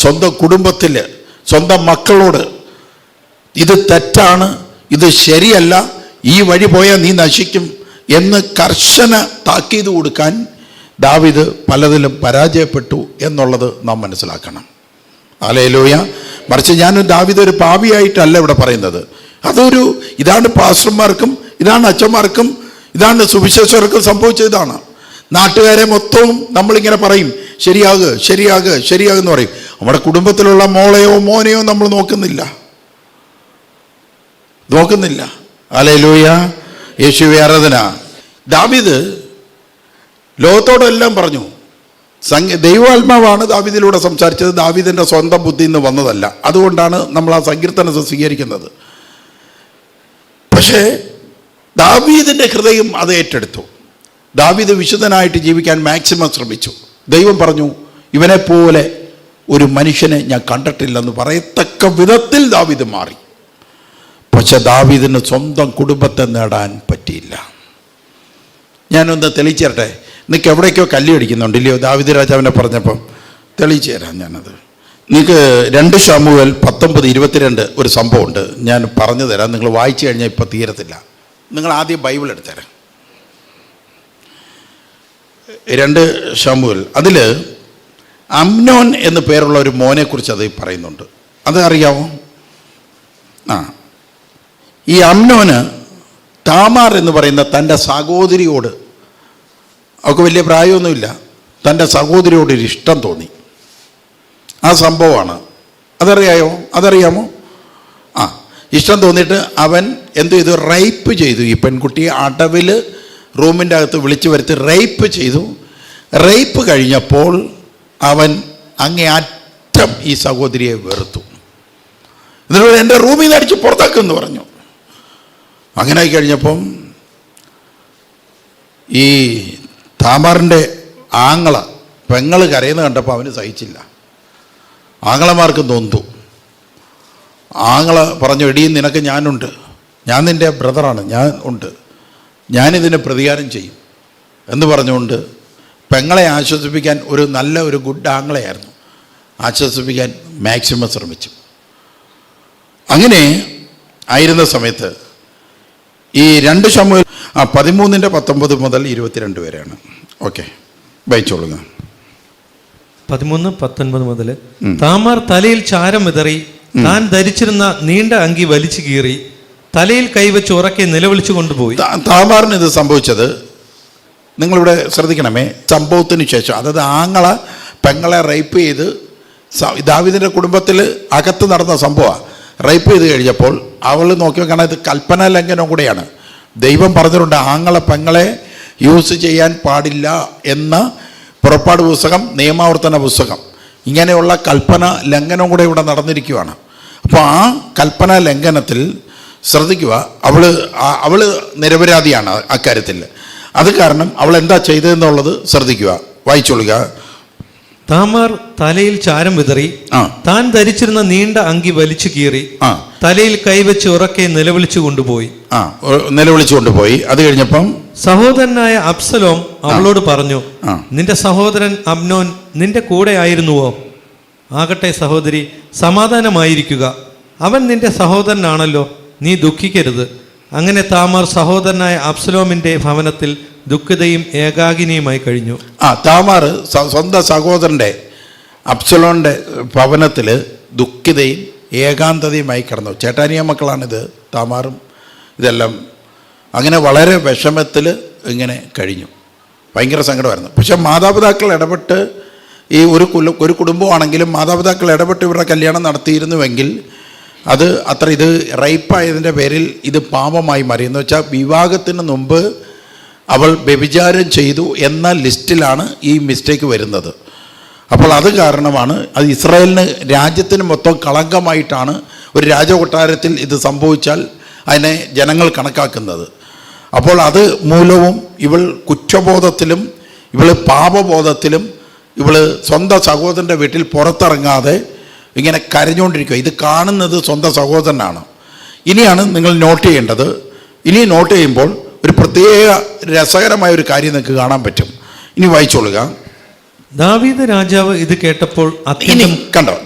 സ്വന്തം കുടുംബത്തിൽ സ്വന്തം മക്കളോട് ഇത് തെറ്റാണ്, ഇത് ശരിയല്ല, ഈ വഴി പോയാൽ നീ നശിക്കും എന്ന് കർശന താക്കീത് കൊടുക്കാൻ ദാവീദ് പലതിലും പരാജയപ്പെട്ടു എന്നുള്ളത് നാം മനസ്സിലാക്കണം. ഹല്ലേലൂയ. മറിച്ച് ഞാൻ ദാവീദ് ഒരു പാപിയായിട്ടല്ല ഇവിടെ പറയുന്നത്. ഇതാണ് പാസ്റ്റർമാർക്കും ഇതാണ് അച്ഛന്മാർക്കും ഇതാണ് സുവിശേഷകർക്കും സംഭവിച്ചതാണ്. നാട്ടുകാരെ മൊത്തവും നമ്മളിങ്ങനെ പറയും, ശരിയാകുക ശരിയാകുക ശരിയാകുമെന്ന് പറയും. നമ്മുടെ കുടുംബത്തിലുള്ള മോളെയോ മോനെയോ നമ്മൾ നോക്കുന്നില്ല. ഹല്ലേലൂയ, യേശുവേ ആരാധന. ദാവീദ് ലോകത്തോടെല്ലാം പറഞ്ഞു. ദൈവാത്മാവാണ് ദാവീദിലൂടെ സംസാരിച്ചത്, ദാവീദിൻ്റെ സ്വന്തം ബുദ്ധിയിൽ നിന്ന് വന്നതല്ല. അതുകൊണ്ടാണ് നമ്മൾ ആ സങ്കീർത്തനത്തെ സ്വീകരിക്കുന്നത്. പക്ഷേ ദാവീദിൻ്റെ ഹൃദയം അത് ഏറ്റെടുത്തു. ദാവീദ് വിശുദ്ധനായിട്ട് ജീവിക്കാൻ മാക്സിമം ശ്രമിച്ചു. ദൈവം പറഞ്ഞു, ഇവനെപ്പോലെ ഒരു മനുഷ്യനെ ഞാൻ കണ്ടിട്ടില്ലെന്ന് പറയത്തക്ക വിധത്തിൽ ദാവീദ് മാറി. പക്ഷെ ദാവീദിന് സ്വന്തം കുടുംബത്തെ നേടാൻ പറ്റിയില്ല. ഞാനൊന്ന് തെളിയിച്ചു തരട്ടെ. നിങ്ങൾക്ക് എവിടേക്കോ കല്ല് അടിക്കുന്നുണ്ടില്ലയോ? ദാവീദ് രാജാവിനെ പറഞ്ഞപ്പം തെളിയിച്ചു തരാം ഞാനത്. നിങ്ങൾക്ക് 2 ശമൂവേൽ 19:22 ഒരു സംഭവമുണ്ട്, ഞാൻ പറഞ്ഞു തരാം. നിങ്ങൾ വായിച്ചു കഴിഞ്ഞാൽ ഇപ്പം തീരത്തില്ല. നിങ്ങൾ ആദ്യം ബൈബിൾ എടുത്തരാം. 2 ശമൂവേൽ, അതിൽ അമ്നോൻ എന്ന് പേരുള്ള ഒരു മോനെക്കുറിച്ച് അത് പറയുന്നുണ്ട്. അത് അറിയാമോ? ഈ അമ്നോന് താമാർ എന്ന് പറയുന്ന തൻ്റെ സഹോദരിയോട്, അവൾക്ക് വലിയ പ്രായമൊന്നുമില്ല, തൻ്റെ സഹോദരിയോട് ഒരു ഇഷ്ടം തോന്നി. ആ സംഭവമാണ്. അതറിയാമോ? ഇഷ്ടം തോന്നിയിട്ട് അവൻ എന്തു ചെയ്തു? റേപ്പ് ചെയ്തു. ഈ പെൺകുട്ടിയെ അടവിൽ റൂമിൻ്റെ അകത്ത് വിളിച്ചു വരുത്തി റേപ്പ് ചെയ്തു. റേപ്പ് കഴിഞ്ഞപ്പോൾ അവൻ അങ്ങേ അറ്റം ഈ സഹോദരിയെ വെറുത്തു. എന്നിട്ട് എൻ്റെ റൂമിൽ നിന്ന് അടിച്ച് പുറത്താക്കുമെന്ന് പറഞ്ഞു. അങ്ങനെ ആയി കഴിഞ്ഞപ്പം ഈ താമാറിൻ്റെ പെങ്ങൾ കരയുന്ന കണ്ടപ്പോൾ അവന് സഹിച്ചില്ല. ആങ്ങളമാർക്ക് നൊന്തു. ആങ്ങള പറഞ്ഞു, എടീ നിനക്ക് ഞാനുണ്ട്, ഞാൻ നിൻ്റെ ബ്രദറാണ്, ഞാൻ ഉണ്ട്, ഞാനിതിന് പ്രതികാരം ചെയ്യും എന്ന് പറഞ്ഞുകൊണ്ട് പെങ്ങളെ ആശ്വസിപ്പിക്കാൻ ഒരു ഗുഡ് ആങ്ങളെയായിരുന്നു, ആശ്വസിപ്പിക്കാൻ മാക്സിമം ശ്രമിച്ചു. അങ്ങനെ ആയിരുന്ന സമയത്ത് ഈ 2 ശമൂവേൽ 13:19 മുതൽ 22 വരെയാണ്. ഓക്കെ, വായിച്ചോളുക. 13:19 മുതൽ. താമാർ തലയിൽ ചാരം വിതറി താൻ ധരിച്ചിരുന്ന നീണ്ട അങ്കി വലിച്ചു കീറി തലയിൽ കൈവച്ച് ഉറക്കെ നിലവിളിച്ചു കൊണ്ടുപോയി. താമാറിന് ഇത് സംഭവിച്ചത് നിങ്ങളിവിടെ ശ്രദ്ധിക്കണമേ. സംഭവത്തിന് ശേഷം, അതായത് ആങ്ങള പെങ്ങളെ റേപ്പ് ചെയ്ത്, ദാവീദിൻ്റെ കുടുംബത്തിൽ അകത്ത് നടന്ന സംഭവമാണ്. റേപ്പ് ചെയ്ത് കഴിഞ്ഞപ്പോൾ അവൾ നോക്കി നോക്കണം, ഇത് കൽപ്പനാ ലംഘനം കൂടെയാണ്. ദൈവം പറഞ്ഞിട്ടുണ്ട് ആങ്ങളെ പെങ്ങളെ യൂസ് ചെയ്യാൻ പാടില്ല എന്ന പുറപ്പാട് പുസ്തകം, നിയമാവർത്തന പുസ്തകം, ഇങ്ങനെയുള്ള കൽപ്പന ലംഘനം കൂടെ ഇവിടെ നടന്നിരിക്കുകയാണ്. അപ്പോൾ ആ കൽപ്പന ലംഘനത്തിൽ ശ്രദ്ധിക്കുക, അവൾ നിരപരാധിയാണ് അക്കാര്യത്തിൽ. അത് കാരണം അവൾ എന്താ ചെയ്തതെന്നുള്ളത് ശ്രദ്ധിക്കുക, വായിച്ചോളുക. താമാർ തലയിൽ ചാരം വിതറി താൻ ധരിച്ചിരുന്ന നീണ്ട അങ്കി വലിച്ചു കീറി തലയിൽ കൈവച്ച് ഉറക്കെ നിലവിളിച്ചു കൊണ്ടുപോയി. അത് കഴിഞ്ഞപ്പം സഹോദരനായ അബ്സലോം അവളോട് പറഞ്ഞു, നിന്റെ സഹോദരൻ അമ്നോൻ നിന്റെ കൂടെ ആയിരുന്നുവോ? ആകട്ടെ സഹോദരി, സമാധാനമായിരിക്കുക, അവൻ നിന്റെ സഹോദരനാണല്ലോ, നീ ദുഃഖിക്കരുത്. അങ്ങനെ താമാർ സഹോദരനായ അബ്സലോമിന്റെ ഭവനത്തിൽ ദുഃഖിതയും ഏകാകിനിയുമായി കഴിഞ്ഞു. താമാർ സ്വന്തം സഹോദരൻ്റെ അബ്സലോമിൻ്റെ ഭവനത്തിൽ ദുഃഖിതയും ഏകാന്തതയുമായി കിടന്നു. ചേട്ടാനിയ മക്കളാണിത്, താമാറും ഇതെല്ലാം. അങ്ങനെ വളരെ വിഷമത്തിൽ ഇങ്ങനെ കഴിഞ്ഞു. ഭയങ്കര സങ്കടമായിരുന്നു. പക്ഷെ മാതാപിതാക്കൾ ഇടപെട്ട്, ഈ ഒരു കുടുംബമാണെങ്കിലും മാതാപിതാക്കൾ ഇടപെട്ട് ഇവരുടെ കല്യാണം നടത്തിയിരുന്നുവെങ്കിൽ അത് ഇത് റേപ്പായതിൻ്റെ പേരിൽ ഇത് പാപമായി മാറി. എന്ന് വെച്ചാൽ വിവാഹത്തിന് മുമ്പ് അവൾ വ്യഭിചാരം ചെയ്തു എന്ന ലിസ്റ്റിലാണ് ഈ മിസ്റ്റേക്ക് വരുന്നത്. അപ്പോൾ അത് കാരണമാണ് അത് ഇസ്രായേലിന്, രാജ്യത്തിന് മൊത്തം കളങ്കമായിട്ടാണ് ഒരു രാജകൊട്ടാരത്തിൽ ഇത് സംഭവിച്ചാൽ അതിനെ ജനങ്ങൾ കണക്കാക്കുന്നത്. അപ്പോൾ അത് മൂലവും ഇവൾ കുറ്റബോധത്തിലും ഇവൾ പാപബോധത്തിലും ഇവൾ സ്വന്തം സഹോദരൻ്റെ വീട്ടിൽ പുറത്തിറങ്ങാതെ ഇങ്ങനെ കരഞ്ഞുകൊണ്ടിരിക്കുക. ഇത് കാണുന്നത് സ്വന്തം സഹോദരനാണ്. ഇനിയാണ് നിങ്ങൾ നോട്ട് ചെയ്യേണ്ടത്. ഇനി നോട്ട് ചെയ്യുമ്പോൾ ഒരു പ്രത്യേക രസകരമായ ഒരു കാര്യം നിങ്ങൾക്ക് കാണാൻ പറ്റും. ഇനി വായിച്ചോളുക. ദാവീദ് രാജാവ് ഇത് കേട്ടപ്പോൾ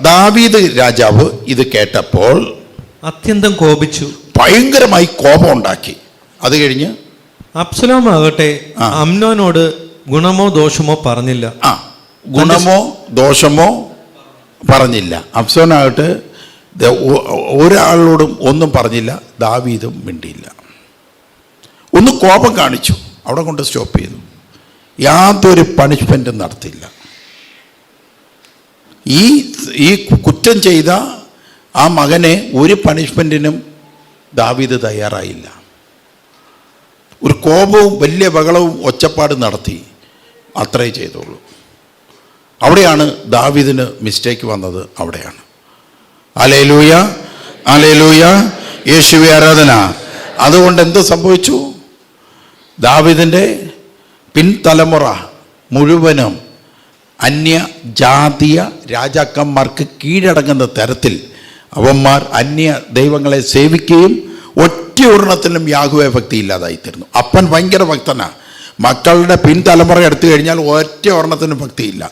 ദാവീദ് രാജാവ് ഇത് കേട്ടപ്പോൾ അത്യന്തം കോപിച്ചു, ഭയങ്കരമായി കോപം ഉണ്ടാക്കി. അത് കഴിഞ്ഞ് അബ്സലോം ആകട്ടെ അമ്നോനോട് ഗുണമോ ദോഷമോ പറഞ്ഞില്ല. ഗുണമോ ദോഷമോ പറഞ്ഞില്ല. അബ്സലോനാകട്ടെ ഒരാളോടും ഒന്നും പറഞ്ഞില്ല, ദാവീദും മിണ്ടിയില്ല. ഒന്ന് കോപം കാണിച്ചു, അവിടെ കൊണ്ട് സ്റ്റോപ്പ് ചെയ്തു. യാതൊരു പണിഷ്മെൻറ്റും നടത്തിയില്ല. ഈ കുറ്റം ചെയ്ത ആ മകനെ ഒരു പണിഷ്മെൻറ്റിനും ദാവീദ് തയ്യാറായില്ല. ഒരു കോപവും വലിയ ബഹളവും ഒച്ചപ്പാടും നടത്തി, അത്രേ ചെയ്തോളൂ. അവിടെയാണ് ദാവീദിന് മിസ്റ്റേക്ക് വന്നത്. അവിടെയാണ്. ഹല്ലേലൂയ, ഹല്ലേലൂയ, യേശുവേ ആരാധന. അതുകൊണ്ട് എന്ത് സംഭവിച്ചു? ദാവീദിൻ്റെ പിൻതലമുറ മുഴുവനും അന്യ ജാതീയ രാജാക്കന്മാർക്ക് കീഴടങ്ങുന്ന തരത്തിൽ അവന്മാർ അന്യ ദൈവങ്ങളെ സേവിക്കുകയും ഒറ്റ ഒരെണ്ണത്തിലും യാഹ്വേ ഭക്തി ഇല്ലാതായിത്തീർന്നു. അപ്പൻ ഭയങ്കര ഭക്തനാണ്. മക്കളുടെ പിൻതലമുറ എടുത്തു കഴിഞ്ഞാൽ ഒറ്റ ഒരെണ്ണത്തിനും ഭക്തിയില്ല.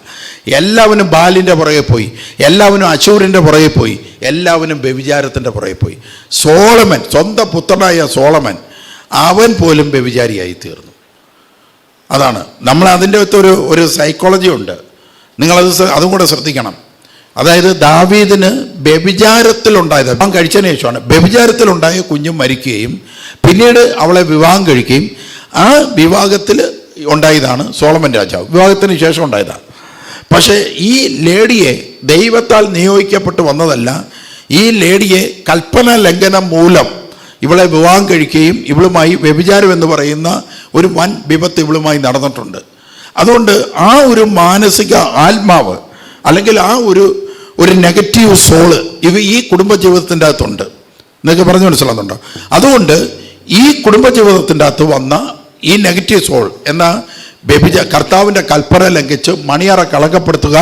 എല്ലാവരും ബാലിൻ്റെ പുറകെ പോയി, എല്ലാവരും അശൂരിൻ്റെ പുറകെ പോയി, എല്ലാവരും വ്യഭിചാരത്തിൻ്റെ പുറകെ പോയി. സോളമൻ, സ്വന്തം പുത്രനായ സോളമൻ, അവൻ പോലും വ്യഭിചാരിയായി തീർന്നു. അതാണ് നമ്മൾ അതിൻ്റെ അകത്ത് ഒരു സൈക്കോളജി ഉണ്ട്. അതും കൂടെ ശ്രദ്ധിക്കണം. അതായത് ദാവീദിന് വ്യഭിചാരത്തിലുണ്ടായത്, വിവാഹം കഴിച്ചതിന് ശേഷമാണ് വ്യഭിചാരത്തിലുണ്ടായ കുഞ്ഞും മരിക്കുകയും പിന്നീട് അവളെ വിവാഹം കഴിക്കുകയും ആ വിവാഹത്തിൽ ഉണ്ടായതാണ് സോളമൻ രാജാവ്. വിവാഹത്തിന് ശേഷം ഉണ്ടായതാണ്. പക്ഷേ ഈ ലേഡിയെ ദൈവത്താൽ നിയോഗിക്കപ്പെട്ട് വന്നതല്ല. ഈ ലേഡിയെ കൽപ്പന ലംഘനം മൂലം ഇവളെ വിവാഹം കഴിക്കുകയും ഇവളുമായി വ്യഭിചാരം എന്ന് പറയുന്ന ഒരു വൻ വിപത്ത് ഇവളുമായി നടന്നിട്ടുണ്ട്. അതുകൊണ്ട് ആ ഒരു മാനസിക ആത്മാവ് അല്ലെങ്കിൽ ആ ഒരു നെഗറ്റീവ് സോള് ഈ കുടുംബജീവിതത്തിൻ്റെ അകത്തുണ്ട്. എന്നൊക്കെ പറഞ്ഞു മനസ്സിലാകുന്നുണ്ടോ? അതുകൊണ്ട് ഈ കുടുംബജീവിതത്തിൻ്റെ അകത്ത് വന്ന ഈ നെഗറ്റീവ് സോൾ എന്ന കർത്താവിൻ്റെ കൽപ്പന ലംഘിച്ച് മണിയറ കളങ്കപ്പെടുത്തുക,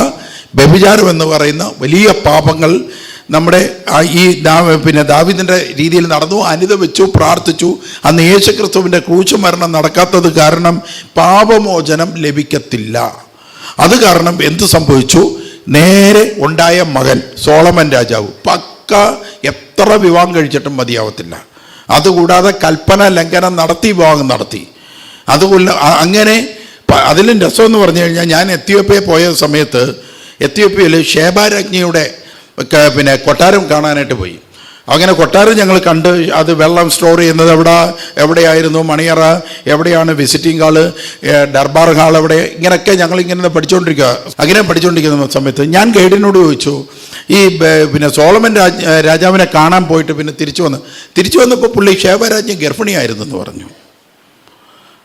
വ്യഭിചാരം എന്ന് പറയുന്ന വലിയ പാപങ്ങൾ നമ്മുടെ ദാവീദിൻ്റെ രീതിയിൽ നടന്നു. അനുദപിച്ചു, പ്രാർത്ഥിച്ചു. അന്ന് യേശുക്രിസ്തുവിൻ്റെ ക്രൂശ് മരണം നടക്കാത്തത് കാരണം പാപമോചനം ലഭിക്കത്തില്ല. അത് കാരണം എന്ത് സംഭവിച്ചു? നേരെ ഉണ്ടായ മകൻ സോളമൻ രാജാവ് പക്ക എത്ര വിവാഹം കഴിച്ചിട്ടും മതിയാവത്തില്ല. അതുകൂടാതെ കൽപ്പന ലംഘനം നടത്തി വിവാഹം നടത്തി. അതുകൊണ്ട് അങ്ങനെ അതിലും രസമെന്ന് പറഞ്ഞു കഴിഞ്ഞാൽ, ഞാൻ എത്യോപ്യയിൽ പോയ സമയത്ത് എത്യോപ്യയിൽ ഷേബാരാജ്ഞിയുടെ കൊട്ടാരം കാണാനായിട്ട് പോയി. അങ്ങനെ കൊട്ടാരം ഞങ്ങൾ കണ്ട്, അത് വെള്ളം സ്റ്റോർ ചെയ്യുന്നത് എവിടെയായിരുന്നു, മണിയറ എവിടെയാണ്, വിസിറ്റിംഗ് ഹാള്, ദർബാർ ഹാൾ എവിടെ, ഇങ്ങനെയൊക്കെ ഞങ്ങളിങ്ങനെ പഠിച്ചുകൊണ്ടിരിക്കുക. അങ്ങനെ പഠിച്ചുകൊണ്ടിരിക്കുന്ന സമയത്ത് ഞാൻ ഗൈഡിനോട് ചോദിച്ചു, ഈ സോളമൻ രാജാവിനെ കാണാൻ പോയിട്ട് പിന്നെ തിരിച്ചു വന്നപ്പോൾ പുള്ളി ശേബരാജ്ഞി ഗർഭിണിയായിരുന്നു എന്ന് പറഞ്ഞു.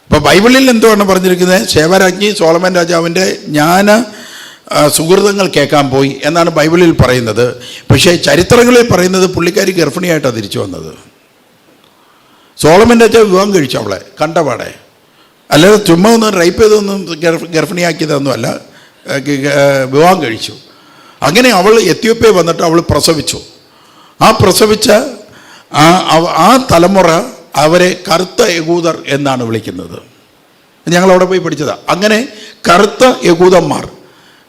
അപ്പോൾ ബൈബിളിൽ എന്തുവാണ് പറഞ്ഞിരിക്കുന്നത്? ശേബരാജ്ഞി സോളമൻ രാജാവിൻ്റെ സുഹൃതങ്ങൾ കേൾക്കാൻ പോയി എന്നാണ് ബൈബിളിൽ പറയുന്നത്. പക്ഷേ ചരിത്രങ്ങളിൽ പറയുന്നത് പുള്ളിക്കാരി ഗർഭിണിയായിട്ടാണ് തിരിച്ചു വന്നത്. സോളമൻ രാജാവ് വിവാഹം കഴിച്ചു അവളെ കണ്ടപാടെ, അല്ലാതെ ചുമ്മാ ഒന്ന് റേപ്പ് ചെയ്തൊന്നും ഗർഭിണിയാക്കിയതൊന്നുമല്ല, വിവാഹം കഴിച്ചു. അങ്ങനെ അവൾ എത്യോപ്യയിൽ വന്നിട്ട് അവൾ പ്രസവിച്ചു. ആ പ്രസവിച്ച ആ തലമുറ അവരെ കറുത്ത യഹൂദർ എന്നാണ് വിളിക്കുന്നത്. ഞങ്ങളവിടെ പോയി പഠിച്ചതാണ്. അങ്ങനെ കറുത്ത യഹൂദന്മാർ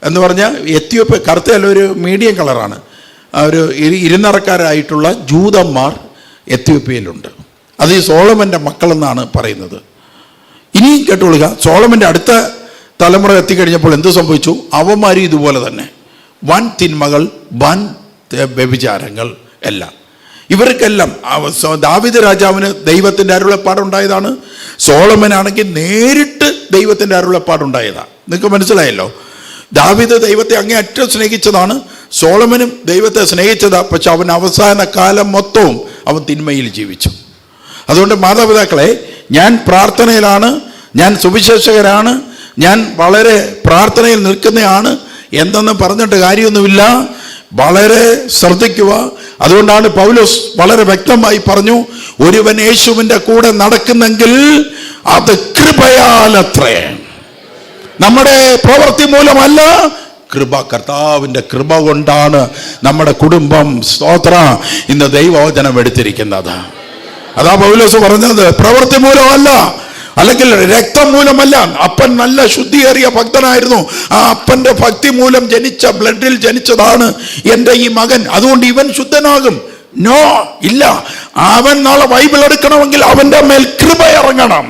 എന്ന് പറഞ്ഞാൽ എത്യോപ്യ കറുത്തല്ല, ഒരു മീഡിയം കളറാണ്. ഒരു ഇരുനിറക്കാരായിട്ടുള്ള ജൂതന്മാർ എത്യോപ്യയിലുണ്ട്. അത് ഈ സോളമൻ്റെ മക്കളെന്നാണ് പറയുന്നത്. ഇനിയും കേട്ടുകൊള്ളുക, സോളമൻ്റെ അടുത്ത തലമുറ എത്തിക്കഴിഞ്ഞപ്പോൾ എന്ത് സംഭവിച്ചു? അവന്മാരും ഇതുപോലെ തന്നെ വൻ തിന്മകൾ, വൻ വ്യഭിചാരങ്ങൾ എല്ലാം. ഇവർക്കെല്ലാം ദാവീദ് രാജാവിന് ദൈവത്തിൻ്റെ അരുളപ്പാടുണ്ടായതാണ്. സോളമനാണെങ്കിൽ നേരിട്ട് ദൈവത്തിൻ്റെ അരുളപ്പാടുണ്ടായതാണ്. നിങ്ങൾക്ക് മനസ്സിലായല്ലോ? ദാവീദ് ദൈവത്തെ അങ്ങേയറ്റം സ്നേഹിച്ചതാണ്, സോളമനും ദൈവത്തെ സ്നേഹിച്ചതാണ്. പക്ഷെ അവൻ അവസാന കാലം മൊത്തവും അവൻ തിന്മയിൽ ജീവിച്ചു. അതുകൊണ്ട് മാതാപിതാക്കളെ, ഞാൻ പ്രാർത്ഥനയിലാണ്, ഞാൻ സുവിശേഷകരാണ്, ഞാൻ വളരെ പ്രാർത്ഥനയിൽ നിൽക്കുന്നതാണ് എന്തെന്ന് പറഞ്ഞിട്ട് കാര്യമൊന്നുമില്ല. വളരെ ശ്രദ്ധിക്കുക. അതുകൊണ്ടാണ് പൗലോസ് വളരെ വ്യക്തമായി പറഞ്ഞു, ഒരുവൻ യേശുവിൻ്റെ കൂടെ നടക്കുന്നെങ്കിൽ അത് കൃപയാലത്രേ, നമ്മുടെ പ്രവൃത്തി മൂലമല്ല, കൃപ, കർത്താവിൻ്റെ കൃപ കൊണ്ടാണ് നമ്മുടെ കുടുംബം സ്തോത്ര ഇന്ന് ദൈവവചനം എടുത്തിരിക്കുന്നത്. അതാ പൗലോസ് പറഞ്ഞത്, പ്രവൃത്തി മൂലമല്ല, അല്ലെങ്കിൽ രക്തം മൂലമല്ല. അപ്പൻ നല്ല ശുദ്ധിയേറിയ ഭക്തനായിരുന്നു. ആ അപ്പൻ്റെ ഭക്തി മൂലം ജനിച്ച, ബ്ലഡിൽ ജനിച്ചതാണ് എൻ്റെ ഈ മകൻ, അതുകൊണ്ട് ഇവൻ ശുദ്ധനാകും. നോ, ഇല്ല. അവൻ നാളെ ബൈബിൾ എടുക്കണമെങ്കിൽ അവൻ്റെ മേൽ കൃപ ഇറങ്ങണം.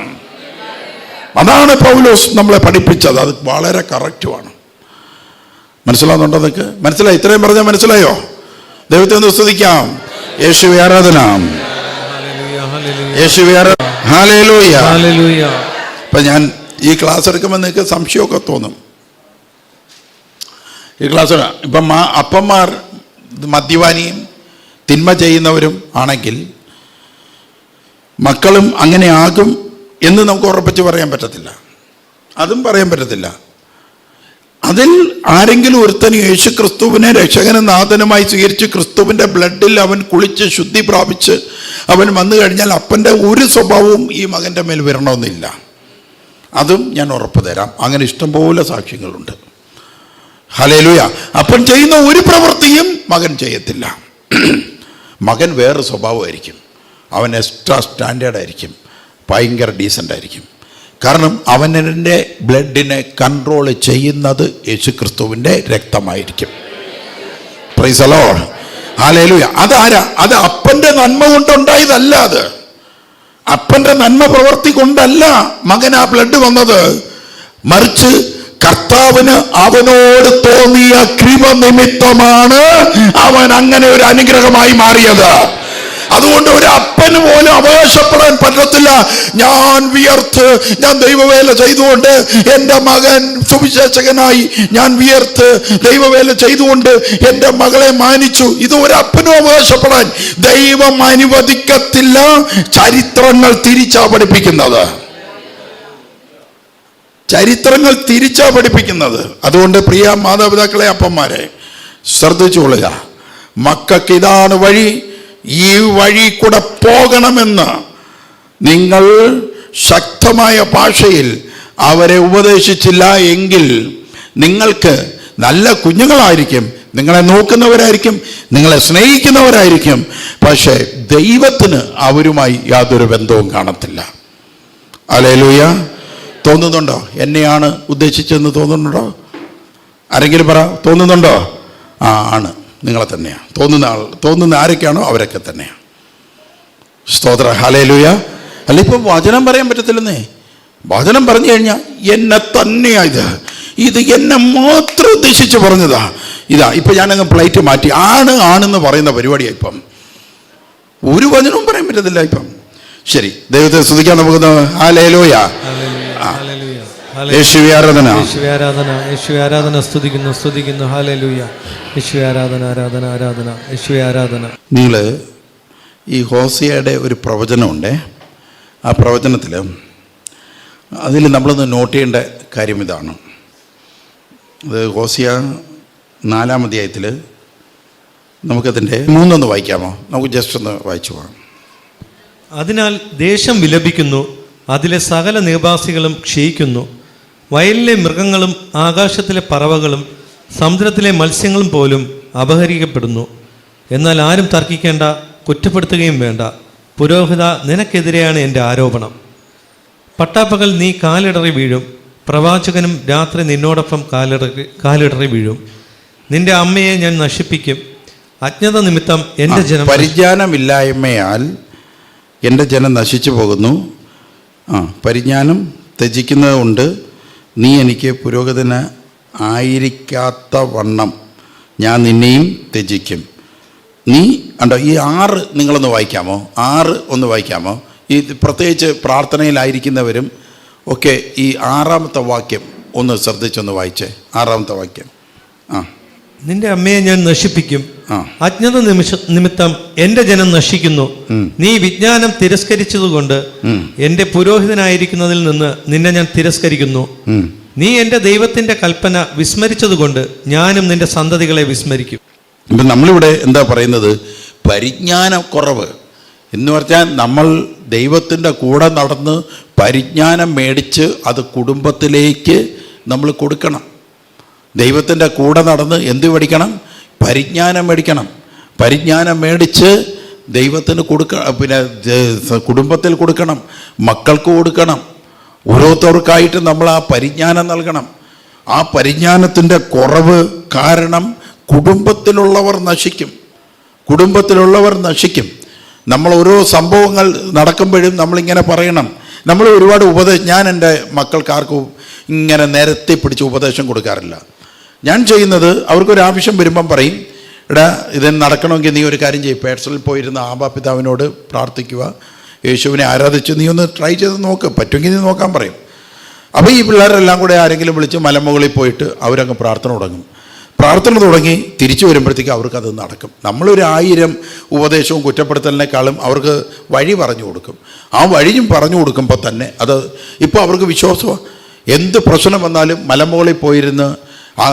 അതാണ് പൗലോസ് നമ്മളെ പഠിപ്പിച്ചത്. അത് വളരെ കറക്റ്റുമാണ്. മനസ്സിലാവുന്നുണ്ടോ? നിങ്ങൾക്ക് മനസ്സിലായി? ഇത്രയും പറഞ്ഞാൽ മനസ്സിലായോ? ദൈവത്തെ ഒന്ന് സ്തുതിക്കാം. യേശുവേ ആരാധന, യേശുവേ ആരാധന. Hallelujah, hallelujah. അപ്പം ഞാൻ ഈ ക്ലാസ് എടുക്കുമ്പോൾ നിങ്ങൾക്ക് സംശയമൊക്കെ തോന്നും. ഈ ക്ലാസ് ഇപ്പം അപ്പന്മാർ മദ്യപാനിയും തിന്മ ചെയ്യുന്നവരും ആണെങ്കിൽ മക്കളും അങ്ങനെ ആകും എന്ന് നമുക്ക് ഉറപ്പിച്ച് പറയാൻ പറ്റത്തില്ല. അതും പറയാൻ പറ്റത്തില്ല. അതിൽ ആരെങ്കിലും ഒരുത്തന് യേശു ക്രിസ്തുവിനെ രക്ഷകനും നാഥനുമായി സ്വീകരിച്ച് ക്രിസ്തുവിൻ്റെ ബ്ലഡിൽ അവൻ കുളിച്ച് ശുദ്ധി പ്രാപിച്ച് അവൻ വന്നു കഴിഞ്ഞാൽ അപ്പൻ്റെ ഒരു സ്വഭാവവും ഈ മകൻ്റെ മേൽ വരണമെന്നില്ല. അതും ഞാൻ ഉറപ്പ് തരാം. അങ്ങനെ ഇഷ്ടംപോലെ സാക്ഷ്യങ്ങളുണ്ട്. ഹല്ലേലൂയ. അപ്പൻ ചെയ്യുന്ന ഒരു പ്രവൃത്തിയും മകൻ ചെയ്യത്തില്ല. മകൻ വേറെ സ്വഭാവമായിരിക്കും. അവൻ എക്സ്ട്രാ സ്റ്റാൻഡേർഡ് ആയിരിക്കും, ഭയങ്കര ഡീസൻ്റ് ആയിരിക്കും. കാരണം അവൻ്റെ ബ്ലഡിനെ കൺട്രോൾ ചെയ്യുന്നത് യേശുക്രിസ്തുവിൻ്റെ രക്തമായിരിക്കും. Praise the lord, hallelujah. അതാരാ? അത് അപ്പൻ്റെ നന്മ കൊണ്ടുണ്ടായതല്ല. അത് അപ്പൻ്റെ നന്മ പ്രവർത്തി കൊണ്ടല്ല മകൻ ആ ബ്ലഡ് വന്നത്, മറിച്ച് കർത്താവിന് അവനോട് തോന്നിയ കൃപ നിമിത്തമാണ് അവൻ അങ്ങനെ ഒരു അനുഗ്രഹമായി മാറിയത്. അതുകൊണ്ട് ഒരു അപ്പന് പോലും അവകാശപ്പെടാൻ പറ്റത്തില്ല, ഞാൻ വിയർത്ത്, ഞാൻ ദൈവവേല ചെയ്തുകൊണ്ട് എൻ്റെ മകൻ സുവിശേഷകനായി, ഞാൻ വിയർത്ത് ദൈവവേല ചെയ്തുകൊണ്ട് എൻ്റെ മകളെ മാനിച്ചു. ഇത് ഒരു അപ്പനും അവകാശപ്പെടാൻ ദൈവം അനുവദിക്കത്തില്ല. ചരിത്രങ്ങൾ തിരിച്ചാ പഠിപ്പിക്കുന്നത്, ചരിത്രങ്ങൾ തിരിച്ചാ പഠിപ്പിക്കുന്നത്. അതുകൊണ്ട് പ്രിയ മാതാപിതാക്കളെ, അപ്പന്മാരെ ശ്രദ്ധിച്ചുകൊള്ളുക. മക്കൾക്ക് ഇതാണ് വഴി, ഈ വഴി കൂടെ പോകണമെന്ന് നിങ്ങൾ ശക്തമായ ഭാഷയിൽ അവരെ ഉപദേശിച്ചില്ല എങ്കിൽ നിങ്ങൾക്ക് നല്ല കുഞ്ഞുങ്ങളായിരിക്കും, നിങ്ങളെ നോക്കുന്നവരായിരിക്കും, നിങ്ങളെ സ്നേഹിക്കുന്നവരായിരിക്കും, പക്ഷേ ദൈവത്തിന് അവരുമായി യാതൊരു ബന്ധവും കാണത്തില്ല. ഹല്ലേലൂയ. തോന്നുന്നുണ്ടോ എന്നെയാണ് ഉദ്ദേശിച്ചെന്ന്? തോന്നുന്നുണ്ടോ? ആരെങ്കിലും പറ, തോന്നുന്നുണ്ടോ? ആണ്, നിങ്ങളെ തന്നെയാണ്. തോന്നുന്ന ആരൊക്കെയാണോ അവരൊക്കെ തന്നെയാണ്. സ്തോത്ര, ഹല്ലേലൂയ. അല്ല, ഇപ്പം വചനം പറയാൻ പറ്റത്തില്ലെന്നേ. വചനം പറഞ്ഞു കഴിഞ്ഞാൽ എന്നെ തന്നെയായത്, ഇത് എന്നെ മാത്രം ഉദ്ദേശിച്ച് പറഞ്ഞതാ. ഇതാ ഇപ്പം ഞാനങ്ങ് പ്ലേറ്റ് മാറ്റി ആണെന്ന് പറയുന്ന പരിപാടിയാണ് ഇപ്പം. ഒരു വചനവും പറയാൻ പറ്റത്തില്ല ഇപ്പം. ശരി, ദൈവത്തെ സ്തുതിക്കാൻ നമുക്ക്. ഹല്ലേലൂയ, യേശുവേ ആരാധന, യേശുവേ ആരാധന, യേശുവേ ആരാധന. സ്തുതിക്കുന്നു. ഹല്ലേലൂയ. യേശുവേ ആരാധന, ആരാധന, ആരാധന. യേശുവേ ആരാധന. നിങ്ങൾ ഈ ഹോസിയയുടെ ഒരു പ്രവചനമുണ്ട്. ആ പ്രവചനത്തിൽ അതിൽ നമ്മളൊന്ന് നോട്ട് ചെയ്യേണ്ട കാര്യം ഇതാണ്. അത് ഹോസിയ 4-ാം അധ്യായത്തിൽ നമുക്കതിൻ്റെ 3 വായിക്കാമോ? നമുക്ക് ജസ്റ്റ് ഒന്ന് വായിച്ചു പോകാം. അതിനാൽ ദേശം വിലപിക്കുന്നു, അതിലെ സകല നിവാസികളും ക്ഷയിക്കുന്നു. വയലിലെ മൃഗങ്ങളും ആകാശത്തിലെ പറവകളും സമുദ്രത്തിലെ മത്സ്യങ്ങളും പോലും അപഹരിക്കപ്പെടുന്നു. എന്നാൽ ആരും തർക്കിക്കേണ്ട, കുറ്റപ്പെടുത്തുകയും വേണ്ട. പുരോഹിത, നിനക്കെതിരെയാണ് എൻ്റെ ആരോപണം. പട്ടാപ്പകൽ നീ കാലിടറി വീഴും, പ്രവാചകനും രാത്രി നിന്നോടൊപ്പം കാലിടറി വീഴും. നിന്റെ അമ്മയെ ഞാൻ നശിപ്പിക്കും. അജ്ഞത നിമിത്തം എൻ്റെ ജനം, പരിജ്ഞാനമില്ലായ്മയാൽ എൻ്റെ ജനം നശിച്ചു പോകുന്നു. പരിജ്ഞാനം ത്യജിക്കുന്നത് കൊണ്ട് നീ എനിക്ക് പുരോഹിതന് ആയിരിക്കാത്ത വണ്ണം ഞാൻ നിന്നെയും ത്യജിക്കും. നീ ഉണ്ടോ? ഈ 6 നിങ്ങളൊന്ന് വായിക്കാമോ? 6 ഒന്ന് വായിക്കാമോ? ഈ പ്രത്യേകിച്ച് പ്രാർത്ഥനയിലായിരിക്കുന്നവരും ഒക്കെ ഈ 6-ാമത്തെ വാക്യം ഒന്ന് ശ്രദ്ധിച്ചൊന്ന് വായിച്ചേ. 6-ാമത്തെ വാക്യം. നിന്റെ അമ്മയെ ഞാൻ നശിപ്പിക്കും. അജ്ഞത നിമിത്തം എന്റെ ജനം നശിക്കുന്നു. നീ വിജ്ഞാനം തിരസ്കരിച്ചതുകൊണ്ട് എന്റെ പുരോഹിതനായിരിക്കുന്നതിൽ നിന്ന് നിന്നെ ഞാൻ തിരസ്കരിക്കുന്നു. നീ എന്റെ ദൈവത്തിന്റെ കൽപ്പന വിസ്മരിച്ചതുകൊണ്ട് ഞാനും നിന്റെ സന്തതികളെ വിസ്മരിക്കും. ഇപ്പം നമ്മളിവിടെ എന്താ പറയുന്നത്? പരിജ്ഞാനക്കുറവ് എന്ന് പറഞ്ഞാൽ നമ്മൾ ദൈവത്തിൻ്റെ കൂടെ നടന്ന് പരിജ്ഞാനം മേടിച്ച് അത് കുടുംബത്തിലേക്ക് നമ്മൾ കൊടുക്കണം. ദൈവത്തിൻ്റെ കൂടെ നടന്ന് എന്ത് മേടിക്കണം? പരിജ്ഞാനം മേടിക്കണം. പരിജ്ഞാനം മേടിച്ച് ദൈവത്തിന് പിന്നെ കുടുംബത്തിൽ കൊടുക്കണം, മക്കൾക്ക് കൊടുക്കണം. ഓരോരുത്തർക്കായിട്ട് നമ്മൾ ആ പരിജ്ഞാനം നൽകണം. ആ പരിജ്ഞാനത്തിൻ്റെ കുറവ് കാരണം കുടുംബത്തിലുള്ളവർ നശിക്കും. നമ്മൾ ഓരോ സംഭവങ്ങൾ നടക്കുമ്പോഴും നമ്മളിങ്ങനെ പറയണം. നമ്മൾ ഒരുപാട് ഞാൻ എൻ്റെ മക്കൾക്ക് ആർക്കും ഇങ്ങനെ നിരത്തി പിടിച്ച് ഉപദേശം കൊടുക്കാറില്ല. ഞാൻ ചെയ്യുന്നത്, അവർക്കൊരാവശ്യം വരുമ്പം പറയും, എടാ ഇത് നടക്കണമെങ്കിൽ നീ ഒരു കാര്യം ചെയ്യും, പേഴ്സണൽ പോയിരുന്ന ആബാപിതാവിനോട് പ്രാർത്ഥിക്കുക, യേശുവിനെ ആരാധിച്ച് നീ ഒന്ന് ട്രൈ ചെയ്ത് നോക്ക്, പറ്റുമെങ്കിൽ നീ നോക്കാൻ പറയും. അപ്പോൾ ഈ പിള്ളേരെല്ലാം കൂടെ ആരെങ്കിലും വിളിച്ച് മലമുകളിൽ പോയിട്ട് അവരങ്ങ് പ്രാർത്ഥന തുടങ്ങി തിരിച്ചു വരുമ്പോഴത്തേക്ക് അവർക്കത് നടക്കും. നമ്മളൊരു 1000 ഉപദേശവും കുറ്റപ്പെടുത്തലിനേക്കാളും അവർക്ക് വഴി പറഞ്ഞു കൊടുക്കും. ആ വഴിയും പറഞ്ഞു കൊടുക്കുമ്പോൾ തന്നെ അത് ഇപ്പോൾ അവർക്ക് വിശ്വാസമാണ്. എന്ത് പ്രശ്നം വന്നാലും മലമുകളിൽ പോയിരുന്ന് ആ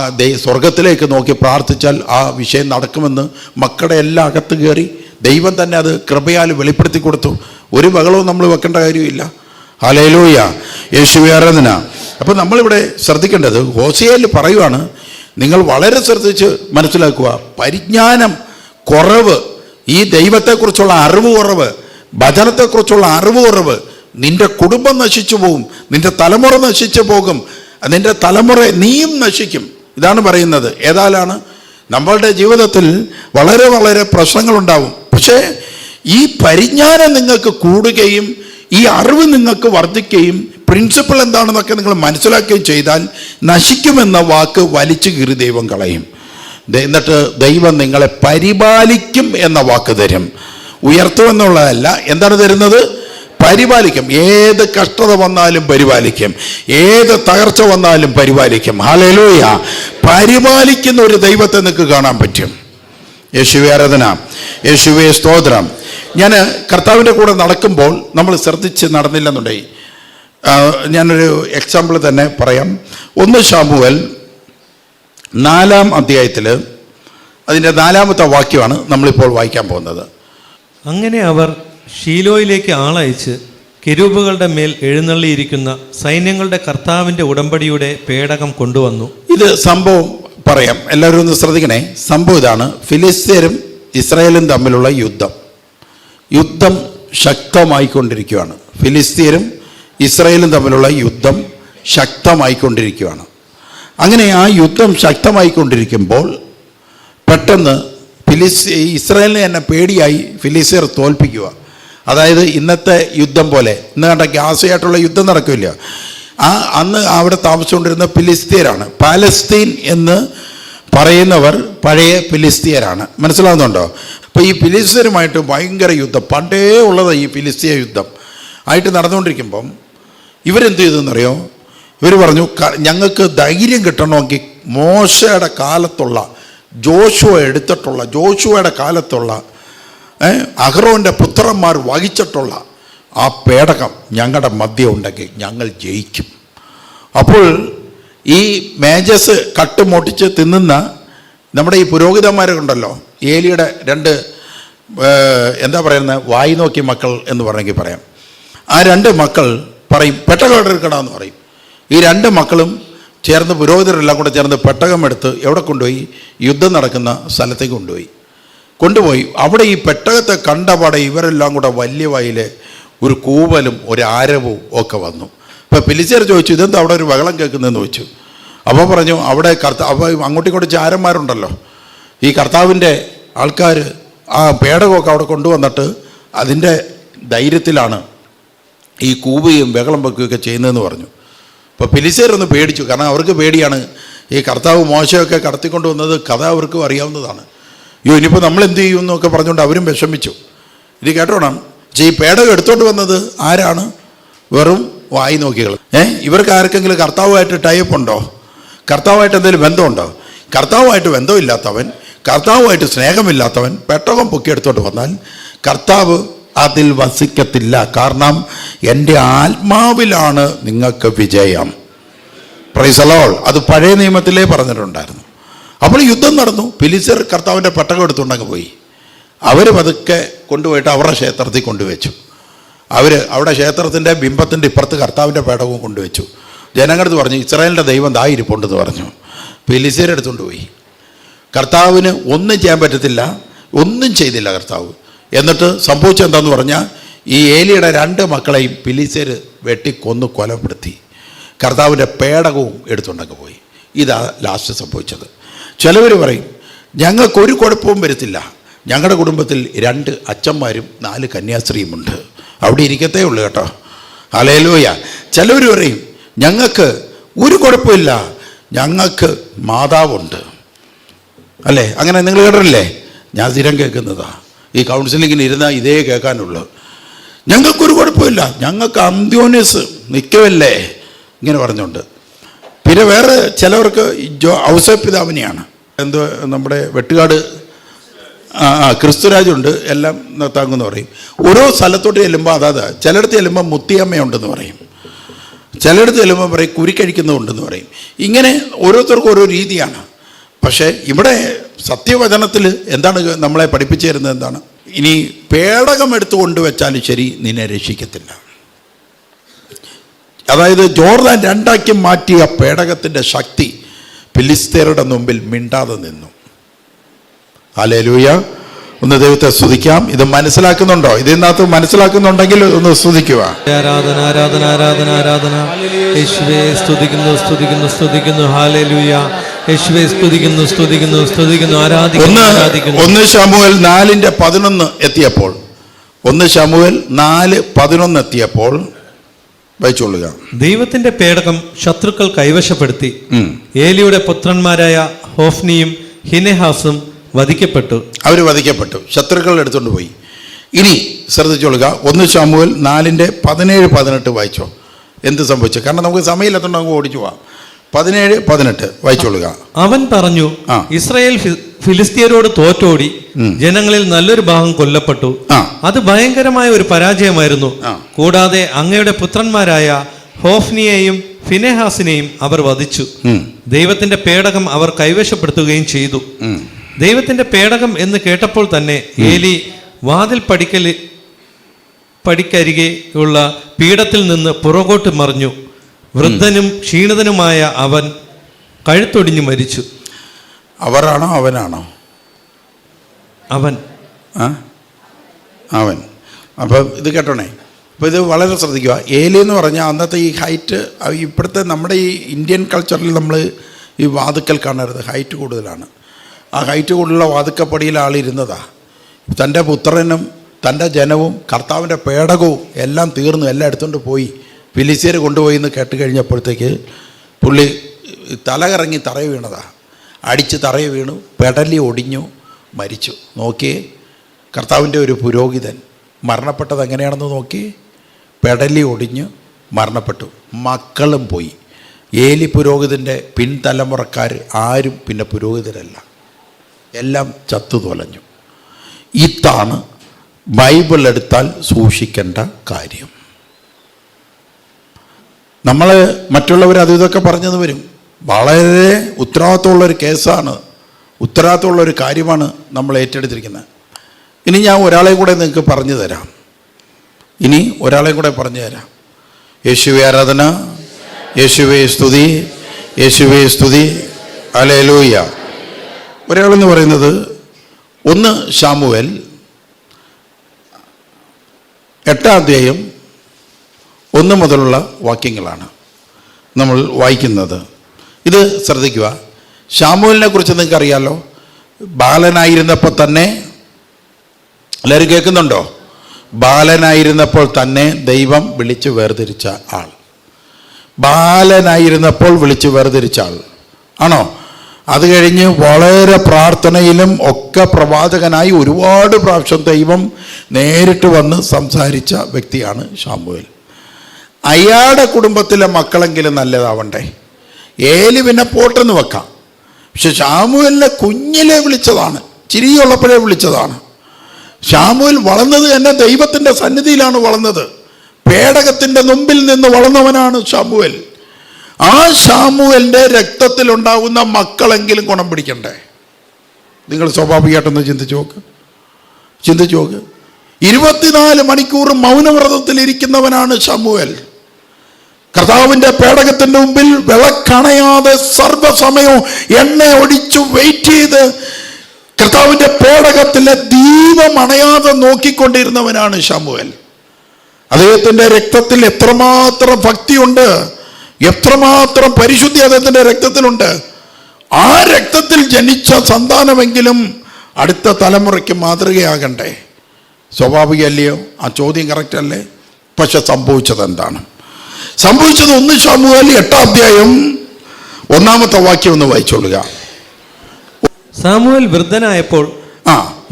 സ്വർഗത്തിലേക്ക് നോക്കി പ്രാർത്ഥിച്ചാൽ ആ വിഷയം നടക്കുമെന്ന് മക്കളുടെ എല്ലാം അകത്ത് കയറി ദൈവം തന്നെ അത് കൃപയാൽ വെളിപ്പെടുത്തി കൊടുത്തു. ഒരു ബഹളവും നമ്മൾ വെക്കേണ്ട കാര്യമില്ല. ഹല്ലേലൂയ, യേശുവേ ആരാധന. അപ്പോൾ നമ്മളിവിടെ ശ്രദ്ധിക്കേണ്ടത്, ഹോശേയയിൽ പറയുവാണ്, നിങ്ങൾ വളരെ ശ്രദ്ധിച്ച് മനസ്സിലാക്കുക, പരിജ്ഞാനം കുറവ്, ഈ ദൈവത്തെക്കുറിച്ചുള്ള അറിവ് കുറവ് വചനത്തെക്കുറിച്ചുള്ള അറിവ് കുറവ്, നിന്റെ കുടുംബം നശിച്ചു പോകും, നിന്റെ തലമുറ നശിച്ചു പോകും, നിന്റെ തലമുറ നീയും നശിക്കും. ഇതാണ് പറയുന്നത്. ഏതായാലാണ് നമ്മളുടെ ജീവിതത്തിൽ വളരെ വളരെ പ്രശ്നങ്ങളുണ്ടാവും. പക്ഷേ ഈ പരിജ്ഞാനം നിങ്ങൾക്ക് കൂടുകയും ഈ അറിവ് നിങ്ങൾക്ക് വർദ്ധിക്കുകയും പ്രിൻസിപ്പിൾ എന്താണെന്നൊക്കെ നിങ്ങൾ മനസ്സിലാക്കുകയും ചെയ്താൽ നശിക്കുമെന്ന വാക്ക് വലിച്ചു കീറി ദൈവം കളയും. എന്നിട്ട് ദൈവം നിങ്ങളെ പരിപാലിക്കും എന്ന വാക്ക് തരും. ഉയർത്തുമെന്നുള്ളതല്ല, എന്താണ് തരുന്നത്? പരിപാലിക്കും. ഏത് കഷ്ടത വന്നാലും പരിപാലിക്കും, ഏത് തകർച്ച വന്നാലും പരിപാലിക്കും. ഹല്ലേലൂയ. പരിപാലിക്കുന്ന ഒരു ദൈവത്തെ നിങ്ങൾക്ക് കാണാൻ പറ്റും. യേശുവേ ആരാധന, യേശുവേ സ്തോത്രം. ഞാൻ കർത്താവിൻ്റെ കൂടെ നടക്കുമ്പോൾ നമ്മൾ ശ്രദ്ധിച്ച് നടന്നില്ലെന്നുണ്ടെങ്കിൽ ഞാനൊരു എക്സാമ്പിൾ തന്നെ പറയാം. 1 ശമൂവേൽ 4-ാം അധ്യായത്തിൽ അതിൻ്റെ 4-ാമത്തെ വാക്യമാണ് നമ്മളിപ്പോൾ വായിക്കാൻ പോകുന്നത്. അങ്ങനെ അവർ ഷീലോയിലേക്ക് ആളയച്ച് കെരൂബുകളുടെ മേൽ എഴുന്നള്ളിയിരിക്കുന്ന സൈന്യങ്ങളുടെ കർത്താവിൻ്റെ ഉടമ്പടിയുടെ പേടകം കൊണ്ടുവന്നു. ഇത് സംഭവം പറയാം, എല്ലാവരും ഒന്ന് ശ്രദ്ധിക്കണേ. സംഭവം ഇതാണ്: ഫിലിസ്ത്യരും ഇസ്രായേലും തമ്മിലുള്ള യുദ്ധം ശക്തമായിക്കൊണ്ടിരിക്കുകയാണ്. ഫിലിസ്ത്യരും ഇസ്രായേലും തമ്മിലുള്ള യുദ്ധം ശക്തമായിക്കൊണ്ടിരിക്കുകയാണ്. അങ്ങനെ ആ യുദ്ധം ശക്തമായിക്കൊണ്ടിരിക്കുമ്പോൾ പെട്ടെന്ന് ഇസ്രായേലിനെ തന്നെ പേടിയായി ഫിലിസ്ത്യർ തോൽപ്പിക്കുക. അതായത് ഇന്നത്തെ യുദ്ധം പോലെ, ഇന്ന് കണ്ട ഗ്യാസയായിട്ടുള്ള യുദ്ധം നടക്കില്ല. അന്ന് അവിടെ താമസിച്ചുകൊണ്ടിരുന്ന ഫിലിസ്ത്യരാണ്. പാലസ്തീൻ എന്ന് പറയുന്നവർ പഴയ ഫിലിസ്ത്യരാണ്. മനസ്സിലാവുന്നുണ്ടോ? അപ്പോൾ ഈ ഫിലിസ്ത്യരുമായിട്ട് ഭയങ്കര യുദ്ധം, പണ്ടേ ഉള്ളത് ഈ ഫിലിസ്തീയ യുദ്ധം ആയിട്ട് നടന്നുകൊണ്ടിരിക്കുമ്പം ഇവരെന്ത് ചെയ്തെന്നറിയോ? ഇവർ പറഞ്ഞു, ഞങ്ങൾക്ക് ധൈര്യം കിട്ടണമെങ്കിൽ മോശയുടെ കാലത്തുള്ള ജോഷുവയുടെ കാലത്തുള്ള അഹ്റോൻ്റെ പുത്രന്മാർ വഹിച്ചിട്ടുള്ള ആ പേടകം ഞങ്ങളുടെ മധ്യം ഉണ്ടെങ്കിൽ ഞങ്ങൾ ജയിക്കും. അപ്പോൾ ഈ മേജസ് കട്ടുമൊട്ടിച്ച് തിന്നുന്ന നമ്മുടെ ഈ പുരോഹിതന്മാരുണ്ടല്ലോ, ഏലിയുടെ 2 എന്താ പറയുന്നത്, വായി നോക്കി മക്കൾ എന്ന് പറഞ്ഞെങ്കിൽ പറയാം. ആ 2 മക്കൾ പറയും പെട്ടകം എടുക്കണമെന്ന് പറയും. ഈ 2 മക്കളും ചേർന്ന്, പുരോഹിതരെല്ലാം കൂടെ ചേർന്ന് പെട്ടകം എടുത്ത് എവിടെ കൊണ്ടുപോയി? യുദ്ധം നടക്കുന്ന സ്ഥലത്തേക്ക് കൊണ്ടുപോയി. അവിടെ ഈ പെട്ടകത്തെ കണ്ടപാടെ ഇവരെല്ലാം കൂടെ വലിയ വായിലെ ഒരു കൂവലും ഒരു ആരവും ഒക്കെ വന്നു. അപ്പോൾ ഫിലിസ്ത്യർ ചോദിച്ചു, ഇതെന്താ അവിടെ ഒരു ബഹളം കേൾക്കുന്നതെന്ന് ചോദിച്ചു. അപ്പോൾ പറഞ്ഞു, അവിടെ അപ്പോൾ അങ്ങോട്ടും ഇങ്ങോട്ടും ചാരന്മാരുണ്ടല്ലോ, ഈ കർത്താവിൻ്റെ ആൾക്കാർ ആ പേടകമൊക്കെ അവിടെ കൊണ്ടുവന്നിട്ട് അതിൻ്റെ ധൈര്യത്തിലാണ് ഈ കൂവുകയും ബഹളം വെക്കുകയൊക്കെ ചെയ്യുന്നതെന്ന് പറഞ്ഞു. അപ്പോൾ ഫിലിസ്ത്യരൊന്ന് പേടിച്ചു. കാരണം അവർക്ക് പേടിയാണ്, ഈ കർത്താവ് മോശയൊക്കെ കടത്തിക്കൊണ്ട് വന്നത് കഥ അവർക്കും അറിയാവുന്നതാണ്. ഇനിയിപ്പോൾ നമ്മൾ എന്ത് ചെയ്യും എന്നൊക്കെ പറഞ്ഞുകൊണ്ട് അവരും വിഷമിച്ചു. ഇത് കേട്ടോണം, ഈ പേടകം എടുത്തോണ്ട് വന്നത് ആരാണ്? വെറും വായി നോക്കികൾ. ഇവർക്ക് ആർക്കെങ്കിലും കർത്താവുമായിട്ട് ടൈപ്പ് ഉണ്ടോ? കർത്താവുമായിട്ട് എന്തെങ്കിലും ബന്ധമുണ്ടോ? കർത്താവുമായിട്ട് ബന്ധമില്ലാത്തവൻ, കർത്താവുമായിട്ട് സ്നേഹമില്ലാത്തവൻ പെട്ടകം പൊക്കിയെടുത്തോട്ട് വന്നാൽ കർത്താവ് അതിൽ വസിക്കത്തില്ല. കാരണം എൻ്റെ ആത്മാവിലാണ് നിങ്ങൾക്ക് വിജയം. Price the Lord. അത് പഴയ നിയമത്തിലേ പറഞ്ഞിട്ടുണ്ടായിരുന്നു. അപ്പോൾ യുദ്ധം നടന്നു. ഫിലിസ്ത്യർ കർത്താവിൻ്റെ പെട്ടകം എടുത്തുകൊണ്ടങ്ങ് പോയി. അവർ പതുക്കെ കൊണ്ടുപോയിട്ട് അവരുടെ ക്ഷേത്രത്തിൽ കൊണ്ടുവച്ചു. അവിടെ ക്ഷേത്രത്തിൻ്റെ ബിംബത്തിൻ്റെ ഇപ്പുറത്ത് കർത്താവിൻ്റെ പേടകവും കൊണ്ടുവച്ചു. ജനങ്ങളടുത്ത് പറഞ്ഞു, ഇസ്രായേലിൻ്റെ ദൈവം ദാ ഇരിപ്പുണ്ടെന്ന് പറഞ്ഞു. ഫിലിസ്ത്യരെ എടുത്തുകൊണ്ട് പോയി. കർത്താവിന് ഒന്നും ചെയ്യാൻ പറ്റത്തില്ല, ഒന്നും ചെയ്തില്ല കർത്താവ്. എന്നിട്ട് സംഭവിച്ചെന്താന്ന് പറഞ്ഞാൽ, ഈ ഏലിയുടെ 2 മക്കളെയും ഫിലിസ്ത്യർ വെട്ടിക്കൊന്ന് കൊലപ്പെടുത്തി. കർത്താവിൻ്റെ പേടകവും എടുത്തുകൊണ്ടങ്ങ് പോയി. ഇതാ ലാസ്റ്റ് സംഭവിച്ചത്. ചിലവർ പറയും, ഞങ്ങൾക്കൊരു കുഴപ്പവും വരത്തില്ല, ഞങ്ങളുടെ കുടുംബത്തിൽ 2 അച്ഛന്മാരും 4 കന്യാസ്ത്രീയുമുണ്ട്, അവിടെ ഇരിക്കത്തേ ഉള്ളൂ കേട്ടോ. ഹല്ലേലൂയ. ചിലവർ പറയും, ഞങ്ങൾക്ക് ഒരു കുഴപ്പമില്ല, ഞങ്ങൾക്ക് മാതാവുണ്ട്. അല്ലേ? അങ്ങനെ നിങ്ങൾ കേട്ടില്ലേ? ഞാൻ സ്ഥിരം കേൾക്കുന്നതാ. ഈ കൗൺസിലിങ്ങിന് ഇരുന്നാൽ ഇതേ കേൾക്കാനുള്ളൂ. ഞങ്ങൾക്കൊരു കുഴപ്പമില്ല, ഞങ്ങൾക്ക് അന്ത്യോന്യസ് നിൽക്കവല്ലേ, ഇങ്ങനെ പറഞ്ഞുകൊണ്ട്. പിന്നെ വേറെ ചിലവർക്ക് ഔസപിതാവിനെയാണ്. എന്തോ നമ്മുടെ വെട്ടുകാട് ക്രിസ്തുരാജുണ്ട്, എല്ലാം താങ്ങുമെന്ന് പറയും. ഓരോ സ്ഥലത്തോട്ട് ചെല്ലുമ്പോൾ അതാത്. ചിലയിടത്ത് ചെല്ലുമ്പോൾ മുത്തിയമ്മയുണ്ടെന്ന് പറയും, ചിലയിടത്ത് ചെല്ലുമ്പോൾ പറയും കുരിക്കഴിക്കുന്നുണ്ടെന്ന് പറയും. ഇങ്ങനെ ഓരോരുത്തർക്കും ഓരോ രീതിയാണ്. പക്ഷേ ഇവിടെ സത്യവചനത്തിൽ എന്താണ് നമ്മളെ പഠിപ്പിച്ചു തരുന്നത്? എന്താണ്? ഇനി പേടകം എടുത്തു കൊണ്ടുവച്ചാലും ശരി, നിന്നെ രക്ഷിക്കത്തില്ല. അതായത് ജോർദാൻ 2 മാറ്റിയ പേടകത്തിൻ്റെ ശക്തി ഫിലിസ്ത്യരുടെ മുമ്പിൽ മിണ്ടാതെ നിന്നു. ഹല്ലേലൂയ. ഒന്ന് ദൈവത്തെ സ്തുതിക്കാം. ഇത് മനസ്സിലാക്കുന്നുണ്ടോ? ഇതിനകത്ത് മനസ്സിലാക്കുന്നുണ്ടെങ്കിൽ ഒന്ന് സ്തുതിക്കുക. ആരാധന ആരാധന ആരാധന ആരാധന. യേശുവേ സ്തുതിക്കുന്നു സ്തുതിക്കുന്നു സ്തുതിക്കുന്നു. ഹല്ലേലൂയ. യേശുവേ സ്തുതിക്കുന്നു സ്തുതിക്കുന്നു സ്തുതിക്കുന്നു. ആരാധിക്കുന്നു ആരാധിക്കുന്നു. 1 ശമൂവേൽ 4:11 എത്തിയപ്പോൾ 1 ശമൂവേൽ 4:11 എത്തിയപ്പോൾ വായിച്ചോളുക. ദൈവത്തിന്റെ പേടകം ശത്രുക്കൾ കൈവശപ്പെടുത്തി ഏലിയുടെ പുത്രന്മാരായ ഹോഫ്നിയും ഹിനെഹാസും വധിക്കപ്പെട്ടു. അവർ വധിക്കപ്പെട്ടു, ശത്രുക്കൾ എടുത്തുകൊണ്ട് പോയി. ഇനി ശ്രദ്ധിച്ചോളുക. 1 ശമൂവേൽ 4:17-18 വായിച്ചോ. എന്ത് സംഭവിച്ചു? കാരണം നമുക്ക് സമയമില്ലാത്തതുകൊണ്ട് നമുക്ക് ഓടിച്ചു പോവാം. 17-18 വായിച്ചോളുക. അവൻ പറഞ്ഞു, ഇസ്രായേൽ ഫിലിസ്തീയരോട് തോറ്റോടി ജനങ്ങളിൽ നല്ലൊരു ഭാഗം കൊല്ലപ്പെട്ടു. അത് ഭയങ്കരമായ ഒരു പരാജയമായിരുന്നു. കൂടാതെ അങ്ങയുടെ പുത്രന്മാരായ ഹോഫ്നിയെയും ഫിനെഹാസിനെയും അവർ വധിച്ചു. ദൈവത്തിന്റെ പേടകം അവർ കൈവശപ്പെടുത്തുകയും ചെയ്തു. ദൈവത്തിന്റെ പേടകം എന്ന് കേട്ടപ്പോൾ തന്നെ ഏലി വാതിൽ പടിക്കരികെ ഉള്ള പീഠത്തിൽ നിന്ന് പുറകോട്ട് മറിഞ്ഞു. വൃദ്ധനും ക്ഷീണിതനുമായ അവൻ കഴുത്തൊടിഞ്ഞു മരിച്ചു. അവരാണോ അവനാണോ? അവൻ. അവൻ. അപ്പം ഇത് കേട്ടോണേ. അപ്പോൾ ഇത് വളരെ ശ്രദ്ധിക്കുക. ഏലി എന്ന് പറഞ്ഞാൽ അന്നത്തെ ഈ ഹൈറ്റ്, ഇപ്പോഴത്തെ നമ്മുടെ ഈ ഇന്ത്യൻ കൾച്ചറിൽ നമ്മൾ ഈ വാതുക്കൽ കാണരുത്, ഹൈറ്റ് കൂടുതലാണ്. ആ ഹൈറ്റ് കൂടുതലുള്ള വാതുക്കപ്പടിയിൽ ആളിരുന്നതാണ്. തൻ്റെ പുത്രനും തൻ്റെ ജനവും കർത്താവിൻ്റെ പേടകവും എല്ലാം തീർന്നു, എല്ലാം എടുത്തുകൊണ്ട് പോയി ഫിലിസ്തീയർ കൊണ്ടുപോയി എന്ന് കേട്ട് കഴിഞ്ഞപ്പോഴത്തേക്ക് പുള്ളി തലകറങ്ങി തറയിൽ വീണതാണ്. അടിച്ച് തറയിൽ വീണു, പെടലി ഒടിഞ്ഞു, മരിച്ചു. നോക്കിയേ, കർത്താവിൻ്റെ ഒരു പുരോഹിതൻ മരണപ്പെട്ടത് എങ്ങനെയാണെന്ന് നോക്കി. പെടലി ഒടിഞ്ഞു മരണപ്പെട്ടു. മക്കളും പോയി. ഏലി പുരോഹിതൻ്റെ പിൻതലമുറക്കാർ ആരും പിന്നെ പുരോഹിതരല്ല, എല്ലാം ചത്തു തൊലഞ്ഞു. ഇതാണ് ബൈബിൾ എടുത്താൽ സൂക്ഷിക്കേണ്ട കാര്യം. നമ്മൾ മറ്റുള്ളവർ അത് ഇതൊക്കെ പറഞ്ഞെന്ന് വരും. വളരെ ഉത്തരവാദിത്തമുള്ളൊരു കേസാണ്, ഉത്തരവാദിത്തമുള്ളൊരു കാര്യമാണ് നമ്മൾ ഏറ്റെടുത്തിരിക്കുന്നത്. ഇനി ഞാൻ ഒരാളെ കൂടെ നിങ്ങൾക്ക് പറഞ്ഞു തരാം. യേശുവേ ആരാധന, യേശുവേ സ്തുതി, യേശുവേ സ്തുതി, ഹല്ലേലൂയ. ഒരാളെന്ന് പറയുന്നത് 1 ശമൂവേൽ 8-1 മുതലുള്ള വാക്യങ്ങളാണ് നമ്മൾ വായിക്കുന്നത്. ഇത് ശ്രദ്ധിക്കുക. ശമൂവേലിനെ കുറിച്ച് നിങ്ങൾക്ക് അറിയാലോ. ബാലനായിരുന്നപ്പോൾ തന്നെ, എല്ലാവരും കേൾക്കുന്നുണ്ടോ? ബാലനായിരുന്നപ്പോൾ തന്നെ ദൈവം വിളിച്ച് വേർതിരിച്ച ആൾ. ബാലനായിരുന്നപ്പോൾ വിളിച്ച് വേർതിരിച്ച ആൾ ആണോ? അത് കഴിഞ്ഞ് വളരെ പ്രാർത്ഥനയിലും ഒക്കെ പ്രവാചകനായി ഒരുപാട് പ്രാവശ്യം ദൈവം നേരിട്ട് വന്ന് സംസാരിച്ച വ്യക്തിയാണ് ശമൂവേൽ. അയാളുടെ കുടുംബത്തിലെ മക്കളെങ്കിലും നല്ലതാവണ്ടേ. ഏലി പിന്നെ പോട്ടെന്ന് വെക്കാം. പക്ഷെ ശമൂവേലിനെ കുഞ്ഞിലെ വിളിച്ചതാണ്, ചിരിയുള്ളപ്പോഴേ വിളിച്ചതാണ്. ശമൂവേൽ വളർന്നത് തന്നെ ദൈവത്തിൻ്റെ സന്നിധിയിലാണ് വളർന്നത്. പേടകത്തിൻ്റെ മുമ്പിൽ നിന്ന് വളർന്നവനാണ് ശമൂവേൽ. ആ ശമൂവേലിൻ്റെ രക്തത്തിലുണ്ടാകുന്ന മക്കളെങ്കിലും ഗുണം പിടിക്കണ്ടേ? നിങ്ങൾ സ്വാഭാവികമായിട്ടൊന്ന് ചിന്തിച്ചു നോക്ക്. 24 മണിക്കൂർ മൗനവ്രതത്തിലിരിക്കുന്നവനാണ് ശമൂവേൽ. കർത്താവിൻ്റെ പേടകത്തിൻ്റെ മുമ്പിൽ വിളക്കണയാതെ സർവ്വസമയവും എണ്ണ ഒടിച്ചു വെയിറ്റ് ചെയ്ത് കർത്താവിൻ്റെ പേടകത്തിലെ ദീപം അണയാതെ നോക്കിക്കൊണ്ടിരുന്നവനാണ് ശമൂവേൽ. അദ്ദേഹത്തിൻ്റെ രക്തത്തിൽ എത്രമാത്രം ഭക്തിയുണ്ട്, എത്രമാത്രം പരിശുദ്ധി അദ്ദേഹത്തിൻ്റെ രക്തത്തിലുണ്ട്. ആ രക്തത്തിൽ ജനിച്ച സന്താനമെങ്കിലും അടുത്ത തലമുറയ്ക്ക് മാതൃകയാകണ്ടേ? സ്വാഭാവികമല്ലയോ? ആ ചോദ്യം കറക്റ്റ് അല്ലേ? പക്ഷെ സംഭവിച്ചത് എന്താണ്? സംഭവിച്ചത് 1 ശമൂവേൽ 8-1 വാക്യം ഒന്ന് വായിച്ചോളുക. ശമൂവേൽ വൃദ്ധനായപ്പോൾ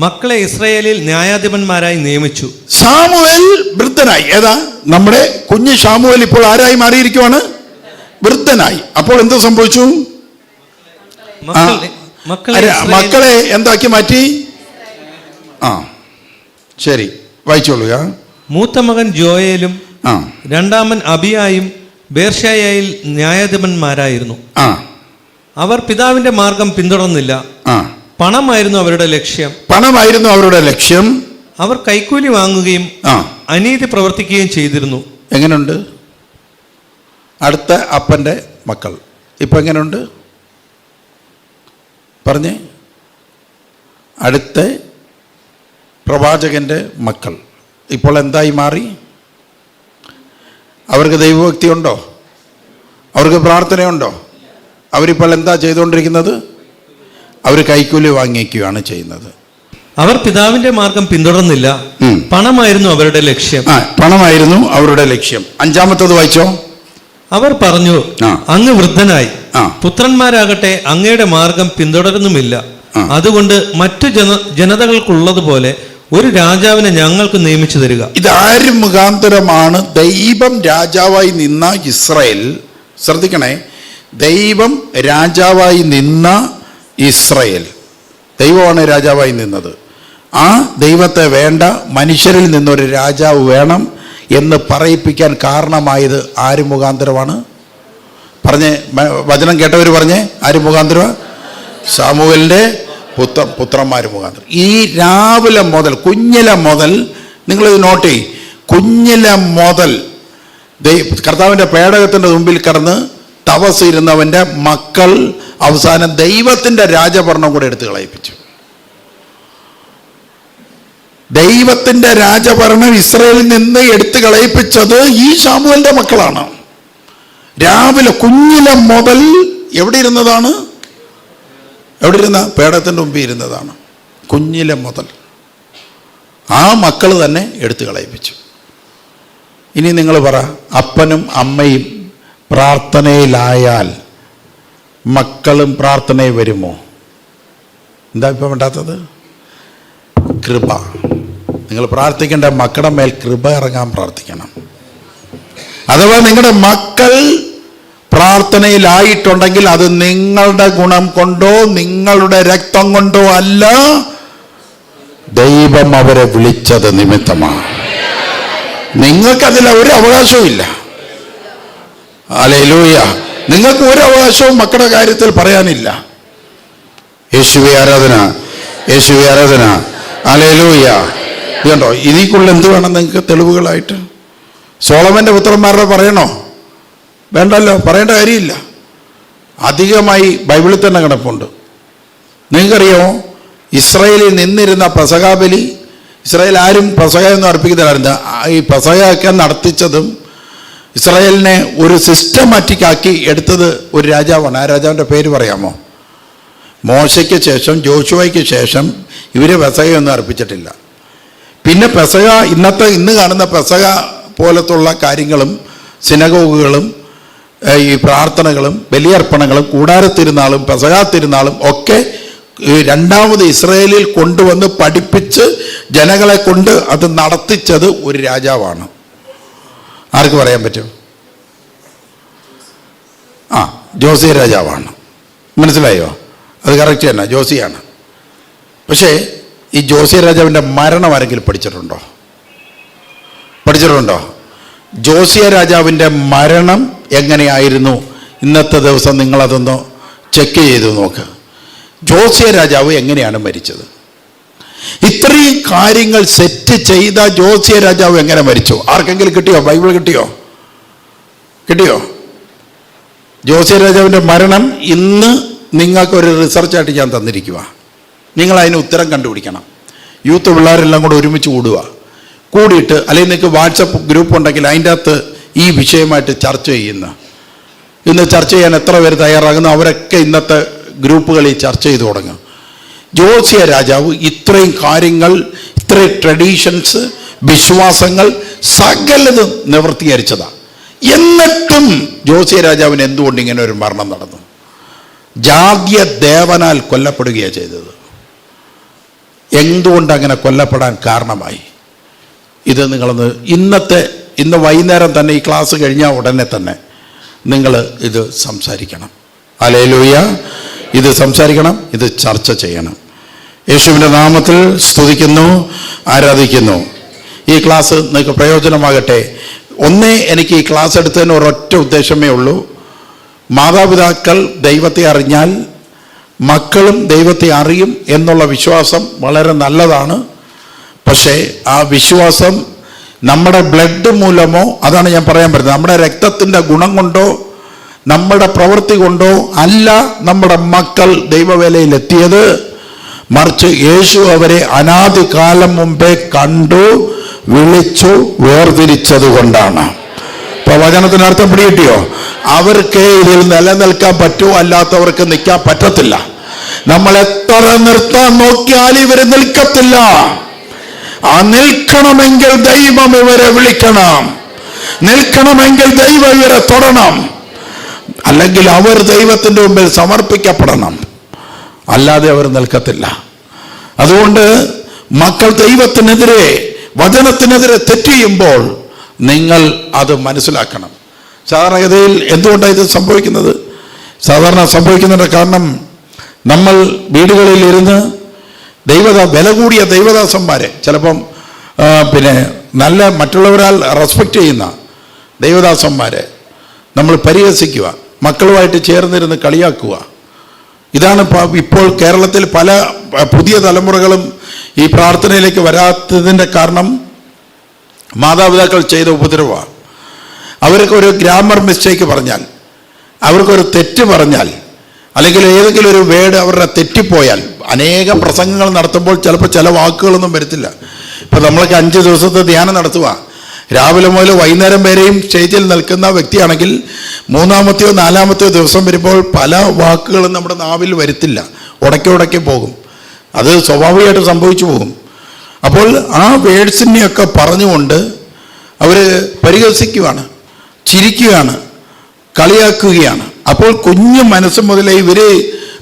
മക്കളെ ഇസ്രായേലിൽ ന്യായാധിപന്മാരായി നിയമിച്ചു. ശമൂവേൽ വൃദ്ധനായി. ഏതാ? നമ്മുടെ കുഞ്ഞ് ശമൂവേൽ ഇപ്പോൾ ആരായി മാറിയിരിക്കുവാണ്? വൃദ്ധനായി. അപ്പോൾ എന്ത് സംഭവിച്ചു? മക്കളെ എന്താക്കി മാറ്റി? ശരി, വായിച്ചോളുക. മൂത്ത മകൻ ജോയേലും രണ്ടാമൻ അബിയായും ബേർഷായയിൽ ന്യായാധിപന്മാരായിരുന്നു. അവർ പിതാവിന്റെ മാർഗം പിന്തുടർന്നില്ല. പണമായിരുന്നു അവരുടെ ലക്ഷ്യം. അവർ കൈക്കൂലി വാങ്ങുകയും അനീതി പ്രവർത്തിക്കുകയും ചെയ്തിരുന്നു. എങ്ങനെയുണ്ട് അടുത്ത അപ്പൻ്റെ മക്കൾ? ഇപ്പൊ എങ്ങനെയുണ്ട് പറഞ്ഞേ? അടുത്ത പ്രവാചകൻ്റെ മക്കൾ ഇപ്പോൾ എന്തായി മാറി? അവർക്ക് ദൈവഭക്തി ഉണ്ടോ? അവർക്ക് പ്രാർത്ഥനയുണ്ടോ? അവരിപ്പോൾ എന്താ ചെയ്തുകൊണ്ടിരിക്കുന്നത്? അവർ കൈക്കൂലി വാങ്ങിക്കുകയാണ് ചെയ്യുന്നത്. അവർ പിതാവിന്റെ മാർഗം പിന്തുടർന്നില്ല. പണമായിരുന്നു അവരുടെ ലക്ഷ്യം. പണമായിരുന്നു അവരുടെ ലക്ഷ്യം. 5-ാമത്തേത് വായിച്ചോ. അവർ പറഞ്ഞു, അങ്ങ് വൃദ്ധനായി, പുത്രന്മാരാകട്ടെ അങ്ങയുടെ മാർഗം പിന്തുടരുന്നുമില്ല. അതുകൊണ്ട് മറ്റു ജനതകൾക്കുള്ളതുപോലെ ഒരു രാജാവിനെ ഞങ്ങൾക്ക് നിയമിച്ചു തരിക. ഇതാര് മുഖാന്തരമാണ് ദൈവം രാജാവായി നിന്ന ഇസ്രായേൽ? ശ്രദ്ധിക്കണേ, ദൈവം രാജാവായി നിന്ന ഇസ്രായേൽ, ദൈവമാണ് രാജാവായി നിന്നത്. ആ ദൈവത്തെ വേണ്ട, മനുഷ്യരിൽ നിന്നൊരു രാജാവ് വേണം എന്ന് പറയിപ്പിക്കാൻ കാരണമായത് ആര് മുഖാന്തരമാണ്? പറഞ്ഞേ, വചനം കേട്ടവർ പറഞ്ഞേ, ആര് മുഖാന്തരം? ശമൂവേലിൻ്റെ പുത്രന്മാർ മുഖാന്തരം. ഈ രാവിലെ മുതൽ, കുഞ്ഞിലെ മുതൽ, നിങ്ങളിത് നോട്ട് ചെയ്യും, കുഞ്ഞിലെ മുതൽ കർത്താവിൻ്റെ പേടകത്തിൻ്റെ മുമ്പിൽ കടന്ന് തപസ് ഇരുന്നവൻ്റെ മക്കൾ അവസാനം ദൈവത്തിൻ്റെ രാജഭരണം കൂടെ എടുത്ത് കളയിപ്പിച്ചു. ദൈവത്തിൻ്റെ രാജഭരണം ഇസ്രായേലിൽ നിന്ന് എടുത്ത് കളയിപ്പിച്ചത് ഈ ശമൂവേലിൻ്റെ മക്കളാണ്. രാവിലെ കുഞ്ഞിലെ മുതൽ എവിടെ ഇരുന്നതാണ്? എവിടെ ഇരുന്ന? പേടകത്തിൻ്റെ മുമ്പിൽ ഇരുന്നതാണ്. കുഞ്ഞിലെ മുതൽ ആ മക്കൾ തന്നെ എടുത്ത് കളയിപ്പിച്ചു. ഇനി നിങ്ങൾ പറ, അപ്പനും അമ്മയും പ്രാർത്ഥനയിലായാൽ മക്കളും പ്രാർത്ഥനയിൽ വരുമോ? എന്താ ഇപ്പം വേണ്ടാത്തത്? കൃപ. നിങ്ങൾ പ്രാർത്ഥിക്കേണ്ട മക്കളുടെ മേൽ കൃപ ഇറങ്ങാൻ പ്രാർത്ഥിക്കണം. അഥവാ നിങ്ങളുടെ മക്കൾ പ്രാർത്ഥനയിലായിട്ടുണ്ടെങ്കിൽ അത് നിങ്ങളുടെ ഗുണം കൊണ്ടോ നിങ്ങളുടെ രക്തം കൊണ്ടോ അല്ല, ദൈവം അവരെ വിളിച്ചത് നിമിത്തമാണ്. നിങ്ങൾക്കതിൽ ഒരു അവകാശവും ഇല്ല. ഹല്ലേലൂയ. നിങ്ങൾക്ക് ഒരു അവകാശവും മക്കളുടെ കാര്യത്തിൽ പറയാനില്ല. യേശുവേ ആരാധന, യേശുവേ ആരാധന. ഹല്ലേലൂയ. ഇതുണ്ടോ? ഇതിക്കുള്ള എന്ത് വേണം നിങ്ങൾക്ക് തെളിവുകളായിട്ട്? സോളമൻ്റെ പുത്രന്മാരുടെ പറയണോ? വേണ്ടല്ലോ, പറയേണ്ട കാര്യമില്ല. അധികമായി ബൈബിളിൽ തന്നെ കിടപ്പുണ്ട്. നിങ്ങൾക്കറിയാമോ, ഇസ്രായേലിൽ നിന്നിരുന്ന പെസഹാബലി, ഇസ്രായേൽ ആരും പെസഹയൊന്നും അർപ്പിക്കുന്നില്ലായിരുന്നു. ഈ പെസഹയൊക്കെ നടത്തിച്ചതും ഇസ്രായേലിനെ ഒരു സിസ്റ്റമാറ്റിക് ആക്കി എടുത്തത് ഒരു രാജാവാണ്. ആ രാജാവിൻ്റെ പേര് പറയാമോ? മോശയ്ക്ക് ശേഷം, ജോഷുവയ്ക്ക് ശേഷം ഇവർ പെസഹയൊന്നും അർപ്പിച്ചിട്ടില്ല. പിന്നെ പെസഹ, ഇന്ന് കാണുന്ന പെസഹ പോലത്തുള്ള കാര്യങ്ങളും സിനഗോഗുകളും ഈ പ്രാർത്ഥനകളും ബലിയർപ്പണങ്ങളും കൂടാരത്തിരുന്നാളും പെസഹ തിരുനാളും ഒക്കെ രണ്ടാമത് ഇസ്രായേലിൽ കൊണ്ടുവന്ന് പഠിപ്പിച്ച് ജനങ്ങളെ കൊണ്ട് അത് നടത്തിച്ചത് ഒരു രാജാവാണ്. ആർക്ക് പറയാൻ പറ്റും? ജോസിയ രാജാവാണ്. മനസ്സിലായോ? അത് കറക്റ്റ് തന്നെ, ജോസിയാണ്. പക്ഷേ ഈ ജോസിയ രാജാവിൻ്റെ മരണം ആരെങ്കിലും പഠിച്ചിട്ടുണ്ടോ? ജോസിയ രാജാവിൻ്റെ മരണം എങ്ങനെയായിരുന്നു? ഇന്നത്തെ ദിവസം നിങ്ങളതൊന്ന് ചെക്ക് ചെയ്ത് നോക്ക്. ജോസിയ രാജാവ് എങ്ങനെയാണ് മരിച്ചത്? ഇത്രയും കാര്യങ്ങൾ സെറ്റ് ചെയ്ത ജോസിയ രാജാവ് എങ്ങനെ മരിച്ചു? ആർക്കെങ്കിലും കിട്ടിയോ? ബൈബിൾ കിട്ടിയോ? ജോസിയ രാജാവിൻ്റെ മരണം ഇന്ന് നിങ്ങൾക്കൊരു റിസർച്ചായിട്ട് ഞാൻ തന്നിരിക്കുക. നിങ്ങളതിന് ഉത്തരം കണ്ടുപിടിക്കണം. യൂത്ത് പിള്ളേരെല്ലാം കൂടെ ഒരുമിച്ച് കൂടിയിട്ട്, അല്ലെങ്കിൽ നിങ്ങൾക്ക് വാട്സപ്പ് ഗ്രൂപ്പ് ഉണ്ടെങ്കിൽ അതിൻ്റെ അകത്ത് ഈ വിഷയമായിട്ട് ചർച്ച ഇന്ന് ചർച്ച ചെയ്യാൻ എത്ര പേര് തയ്യാറാകുന്നു അവരൊക്കെ ഇന്നത്തെ ഗ്രൂപ്പുകളിൽ ചർച്ച ചെയ്ത് തുടങ്ങും. ജോസിയ രാജാവ് ഇത്രയും കാര്യങ്ങൾ, ഇത്രയും ട്രഡീഷൻസ്, വിശ്വാസങ്ങൾ സകലതും നിവർത്തീകരിച്ചതാണ്. എന്നിട്ടും ജോസിയ രാജാവിന് എന്തുകൊണ്ട് ഇങ്ങനെ ഒരു മരണം നടന്നു? ജാതീയ ദേവനാൽ കൊല്ലപ്പെടുകയാണ് ചെയ്തത്. എന്തുകൊണ്ട് അങ്ങനെ കൊല്ലപ്പെടാൻ കാരണമായി? ഇത് നിങ്ങളൊന്ന് ഇന്ന് വൈകുന്നേരം തന്നെ, ഈ ക്ലാസ് കഴിഞ്ഞാൽ ഉടനെ തന്നെ നിങ്ങൾ ഇത് സംസാരിക്കണം. ഹല്ലേലൂയ. ഇത് സംസാരിക്കണം, ഇത് ചർച്ച ചെയ്യണം. യേശുവിൻ്റെ നാമത്തിൽ സ്തുതിക്കുന്നു, ആരാധിക്കുന്നു. ഈ ക്ലാസ് നിങ്ങൾക്ക് പ്രയോജനമാകട്ടെ. എനിക്ക് ഈ ക്ലാസ് എടുത്തതിന് ഒരൊറ്റ ഉദ്ദേശമേ ഉള്ളൂ. മാതാപിതാക്കൾ ദൈവത്തെ അറിഞ്ഞാൽ മക്കളും ദൈവത്തെ അറിയും എന്നുള്ള വിശ്വാസം വളരെ നല്ലതാണ്. പക്ഷേ ആ വിശ്വാസം നമ്മുടെ ബ്ലഡ് മൂലമോ, അതാണ് ഞാൻ പറയാൻ പറ്റുന്നത്, നമ്മുടെ രക്തത്തിൻ്റെ ഗുണം കൊണ്ടോ നമ്മുടെ പ്രവൃത്തി കൊണ്ടോ അല്ല നമ്മുടെ മക്കൾ ദൈവവേലയിലെത്തിയത്. മറിച്ച് യേശു അവരെ അനാദികാലം മുമ്പേ കണ്ടു, വിളിച്ചു, വേർതിരിച്ചത് കൊണ്ടാണ്. ഇപ്പൊ വചനത്തിന് അർത്ഥം പിടികിട്ടിയോ? അവർക്ക് ഇതിൽ നിലനിൽക്കാൻ പറ്റുമോ? അല്ലാത്തവർക്ക് നിൽക്കാൻ പറ്റത്തില്ല. നമ്മൾ എത്ര നിർത്താൻ നോക്കിയാൽ ഇവര് നിൽക്കത്തില്ല. ആ നിൽക്കണമെങ്കിൽ ദൈവം ഇവരെ വിളിക്കണം, നിൽക്കണമെങ്കിൽ ദൈവം ഇവരെ തൊടണം, അല്ലെങ്കിൽ അവർ ദൈവത്തിന്റെ മുമ്പിൽ സമർപ്പിക്കപ്പെടണം, അല്ലാതെ അവർ നിൽക്കത്തില്ല. അതുകൊണ്ട് മക്കൾ ദൈവത്തിനെതിരെ, വചനത്തിനെതിരെ തെറ്റ് ചെയ്യുമ്പോൾ നിങ്ങൾ അത് മനസ്സിലാക്കണം. സാധാരണഗതിയിൽ എന്തുകൊണ്ടാണ് ഇത് സംഭവിക്കുന്നത്? സാധാരണ സംഭവിക്കുന്നതിൻ്റെ കാരണം, നമ്മൾ വീടുകളിൽ ഇരുന്ന് വില കൂടിയ ദൈവദാസന്മാരെ, ചിലപ്പം നല്ല മറ്റുള്ളവരാൽ റെസ്പെക്റ്റ് ചെയ്യുന്ന ദൈവദാസന്മാരെ നമ്മൾ പരിഹസിക്കുക, മക്കളുമായിട്ട് ചേർന്നിരുന്ന് കളിയാക്കുക. ഇതാണ് ഇപ്പോൾ കേരളത്തിൽ പല പുതിയ തലമുറകളും ഈ പ്രാർത്ഥനയിലേക്ക് വരാത്തതിൻ്റെ കാരണം മാതാപിതാക്കൾ ചെയ്ത ഉപദ്രവമാണ്. അവർക്കൊരു ഗ്രാമർ മിസ്റ്റേക്ക് പറഞ്ഞാൽ, അവർക്കൊരു തെറ്റ് പറഞ്ഞാൽ, അല്ലെങ്കിൽ ഏതെങ്കിലും ഒരു വേർഡ് അവരുടെ തെറ്റിപ്പോയാൽ, അനേകം പ്രസംഗങ്ങൾ നടത്തുമ്പോൾ ചിലപ്പോൾ ചില വാക്കുകളൊന്നും വരത്തില്ല. ഇപ്പം നമ്മളൊക്കെ 5 ദിവസത്തെ ധ്യാനം നടത്തുക, രാവിലെ മുതൽ വൈകുന്നേരം വരെയും സ്റ്റേജിൽ നിൽക്കുന്ന വ്യക്തിയാണെങ്കിൽ 3-ാമത്തെയോ 4-ാമത്തെയോ ദിവസം വരുമ്പോൾ പല വാക്കുകളും നമ്മുടെ നാവിൽ വരുത്തില്ല, ഉടക്കി പോകും. അത് സ്വാഭാവികമായിട്ട് സംഭവിച്ചു പോകും. അപ്പോൾ ആ വേഡ്സിനെയൊക്കെ പറഞ്ഞുകൊണ്ട് അവർ പരിഹസിക്കുകയാണ്, ചിരിക്കുകയാണ്, കളിയാക്കുകയാണ്. അപ്പോൾ കുഞ്ഞു മനസ്സ് മുതലേ ഇവർ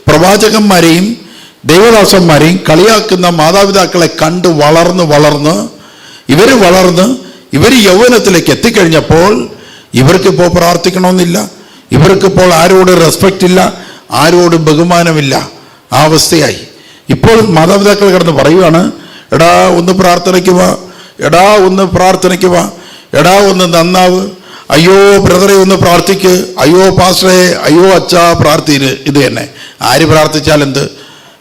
പ്രവാചകന്മാരെയും ദൈവദാസന്മാരെയും കളിയാക്കുന്ന മാതാപിതാക്കളെ കണ്ട് വളർന്ന് ഇവർ യൗവനത്തിലേക്ക് എത്തിക്കഴിഞ്ഞപ്പോൾ ഇവർക്കിപ്പോൾ പ്രാർത്ഥിക്കണമെന്നില്ല, ഇവർക്കിപ്പോൾ ആരോടും റെസ്പെക്റ്റ് ഇല്ല, ആരോടും ബഹുമാനമില്ല. ആ അവസ്ഥയായി. ഇപ്പോൾ മാതാപിതാക്കൾ കിടന്ന് പറയുകയാണ്, എടാ ഒന്ന് പ്രാർത്ഥനയ്ക്ക് വാ, എടാ ഒന്ന് പ്രാർത്ഥനയ്ക്ക് വാ, എടാ ഒന്ന് നന്നാവ്, അയ്യോ ബ്രദറെ ഒന്ന് പ്രാർത്ഥിക്ക്, അയ്യോ പാസ്റ്ററെ, അയ്യോ അച്ഛാ പ്രാർത്ഥിന്. ഇത് തന്നെ ആര് പ്രാർത്ഥിച്ചാലെന്ത്?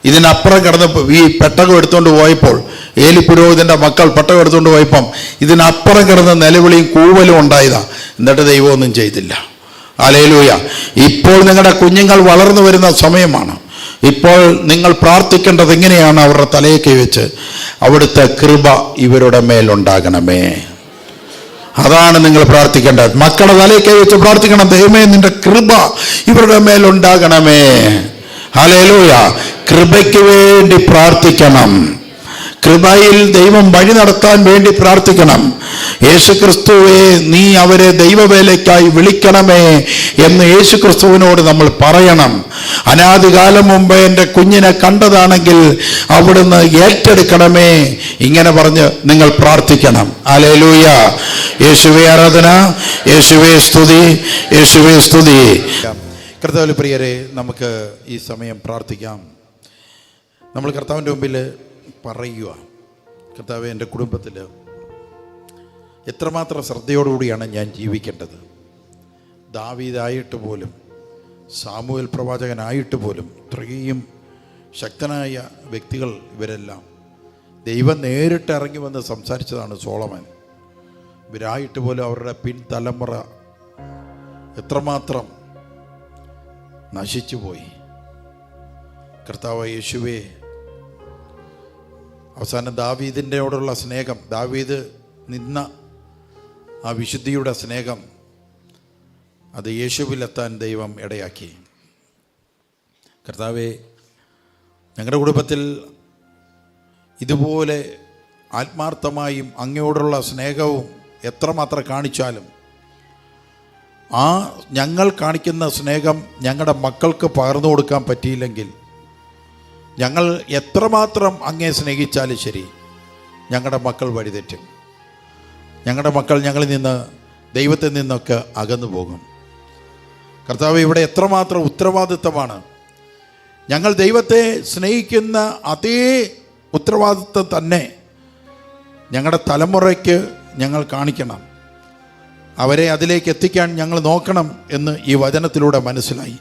ഇതിനപ്പുറം കിടന്ന് ഈ പെട്ടകം എടുത്തുകൊണ്ട് പോയപ്പോൾ, ഏലി പുരോഹിതൻ്റെ മക്കൾ പെട്ടകം എടുത്തുകൊണ്ട് പോയപ്പം ഇതിനപ്പുറം കിടന്ന് നിലവിളിയും കൂവലും ഉണ്ടായതാ. എന്നിട്ട് ദൈവമൊന്നും ചെയ്തില്ല. ഹല്ലേലൂയ. ഇപ്പോൾ നിങ്ങളുടെ കുഞ്ഞുങ്ങൾ വളർന്നു വരുന്ന സമയമാണ്. ഇപ്പോൾ നിങ്ങൾ പ്രാർത്ഥിക്കേണ്ടത് എങ്ങനെയാണ്? അവരുടെ തലയെ കൈവച്ച് അവിടുത്തെ കൃപ ഇവരുടെ മേലുണ്ടാകണമേ. അതാണ് നിങ്ങൾ പ്രാർത്ഥിക്കേണ്ടത്. മക്കളുടെ തലയെ കൈവച്ച് പ്രാർത്ഥിക്കണം, ദൈവമേ നിന്റെ കൃപ ഇവരുടെ മേലുണ്ടാകണമേ. ഹല്ലേലൂയ. കൃപയ്ക്ക് വേണ്ടി പ്രാർത്ഥിക്കണം. കൃപയിൽ ദൈവം വഴി നടത്താൻ വേണ്ടി പ്രാർത്ഥിക്കണം. യേശുക്രിസ്തുവേ നീ അവരെ ദൈവവേലയ്ക്കായി വിളിക്കണമേ എന്ന് യേശുക്രിസ്തുവിനോട് നമ്മൾ പറയണം. അനാദികാലം മുമ്പ് എൻ്റെ കുഞ്ഞിനെ കണ്ടതാണെങ്കിൽ അവിടുന്ന് ഏറ്റെടുക്കണമേ, ഇങ്ങനെ പറഞ്ഞ് നിങ്ങൾ പ്രാർത്ഥിക്കണം. ഹല്ലേലൂയ. യേശുവേ ആരാധന, യേശുവേ സ്തുതി, യേശുവേ സ്തുതി. കർത്താവിൽ പ്രിയരെ, നമുക്ക് ഈ സമയം പ്രാർത്ഥിക്കാം. നമ്മൾ കർത്താവിൻ്റെ മുമ്പിൽ പറയുക, കർത്താവേ എൻ്റെ കുടുംബത്തിൽ എത്രമാത്രം ശ്രദ്ധയോടുകൂടിയാണ് ഞാൻ ജീവിക്കേണ്ടത്. ദാവീദായിട്ട് പോലും, സാമുവേൽ പ്രവാചകനായിട്ട് പോലും, ഇത്രയും ശക്തനായ വ്യക്തികൾ ഇവരെല്ലാം ദൈവം നേരിട്ട് ഇറങ്ങി വന്ന് സംസാരിച്ചതാണ് സോളമൻ. ഇവരായിട്ട് പോലും അവരുടെ പിൻതലമുറ എത്രമാത്രം നശിച്ചുപോയി. കർത്താവ് യേശുവേ, അവസാനം ദാവീദിൻ്റെയോടുള്ള സ്നേഹം, ദാവീദ് നിന്ന ആ വിശുദ്ധിയുടെ സ്നേഹം, അത് യേശുവിലെത്താൻ ദൈവം ഇടയാക്കി. കർത്താവേ, ഞങ്ങളുടെ കുടുംബത്തിൽ ഇതുപോലെ ആത്മാർത്ഥമായും അങ്ങയോടുള്ള സ്നേഹവും എത്രമാത്രം കാണിച്ചാലും ആ ഞങ്ങൾ കാണിക്കുന്ന സ്നേഹം ഞങ്ങളുടെ മക്കൾക്ക് പകർന്നു കൊടുക്കാൻ പറ്റിയില്ലെങ്കിൽ, ഞങ്ങൾ എത്രമാത്രം അങ്ങേ സ്നേഹിച്ചാലും ശരി, ഞങ്ങളുടെ മക്കൾ വഴിതെറ്റും. ഞങ്ങളുടെ മക്കൾ ഞങ്ങളിൽ നിന്ന്, ദൈവത്തിൽ നിന്നൊക്കെ അകന്നു പോകും. കർത്താവ്, ഇവിടെ എത്രമാത്രം ഉത്തരവാദിത്തമാണ്. ഞങ്ങൾ ദൈവത്തെ സ്നേഹിക്കുന്ന അതേ ഉത്തരവാദിത്തം തന്നെ ഞങ്ങളുടെ തലമുറയ്ക്ക് ഞങ്ങൾ കാണിക്കണം. അവരെ അതിലേക്ക് എത്തിക്കാൻ ഞങ്ങൾ നോക്കണം എന്ന് ഈ വചനത്തിലൂടെ മനസ്സിലായി.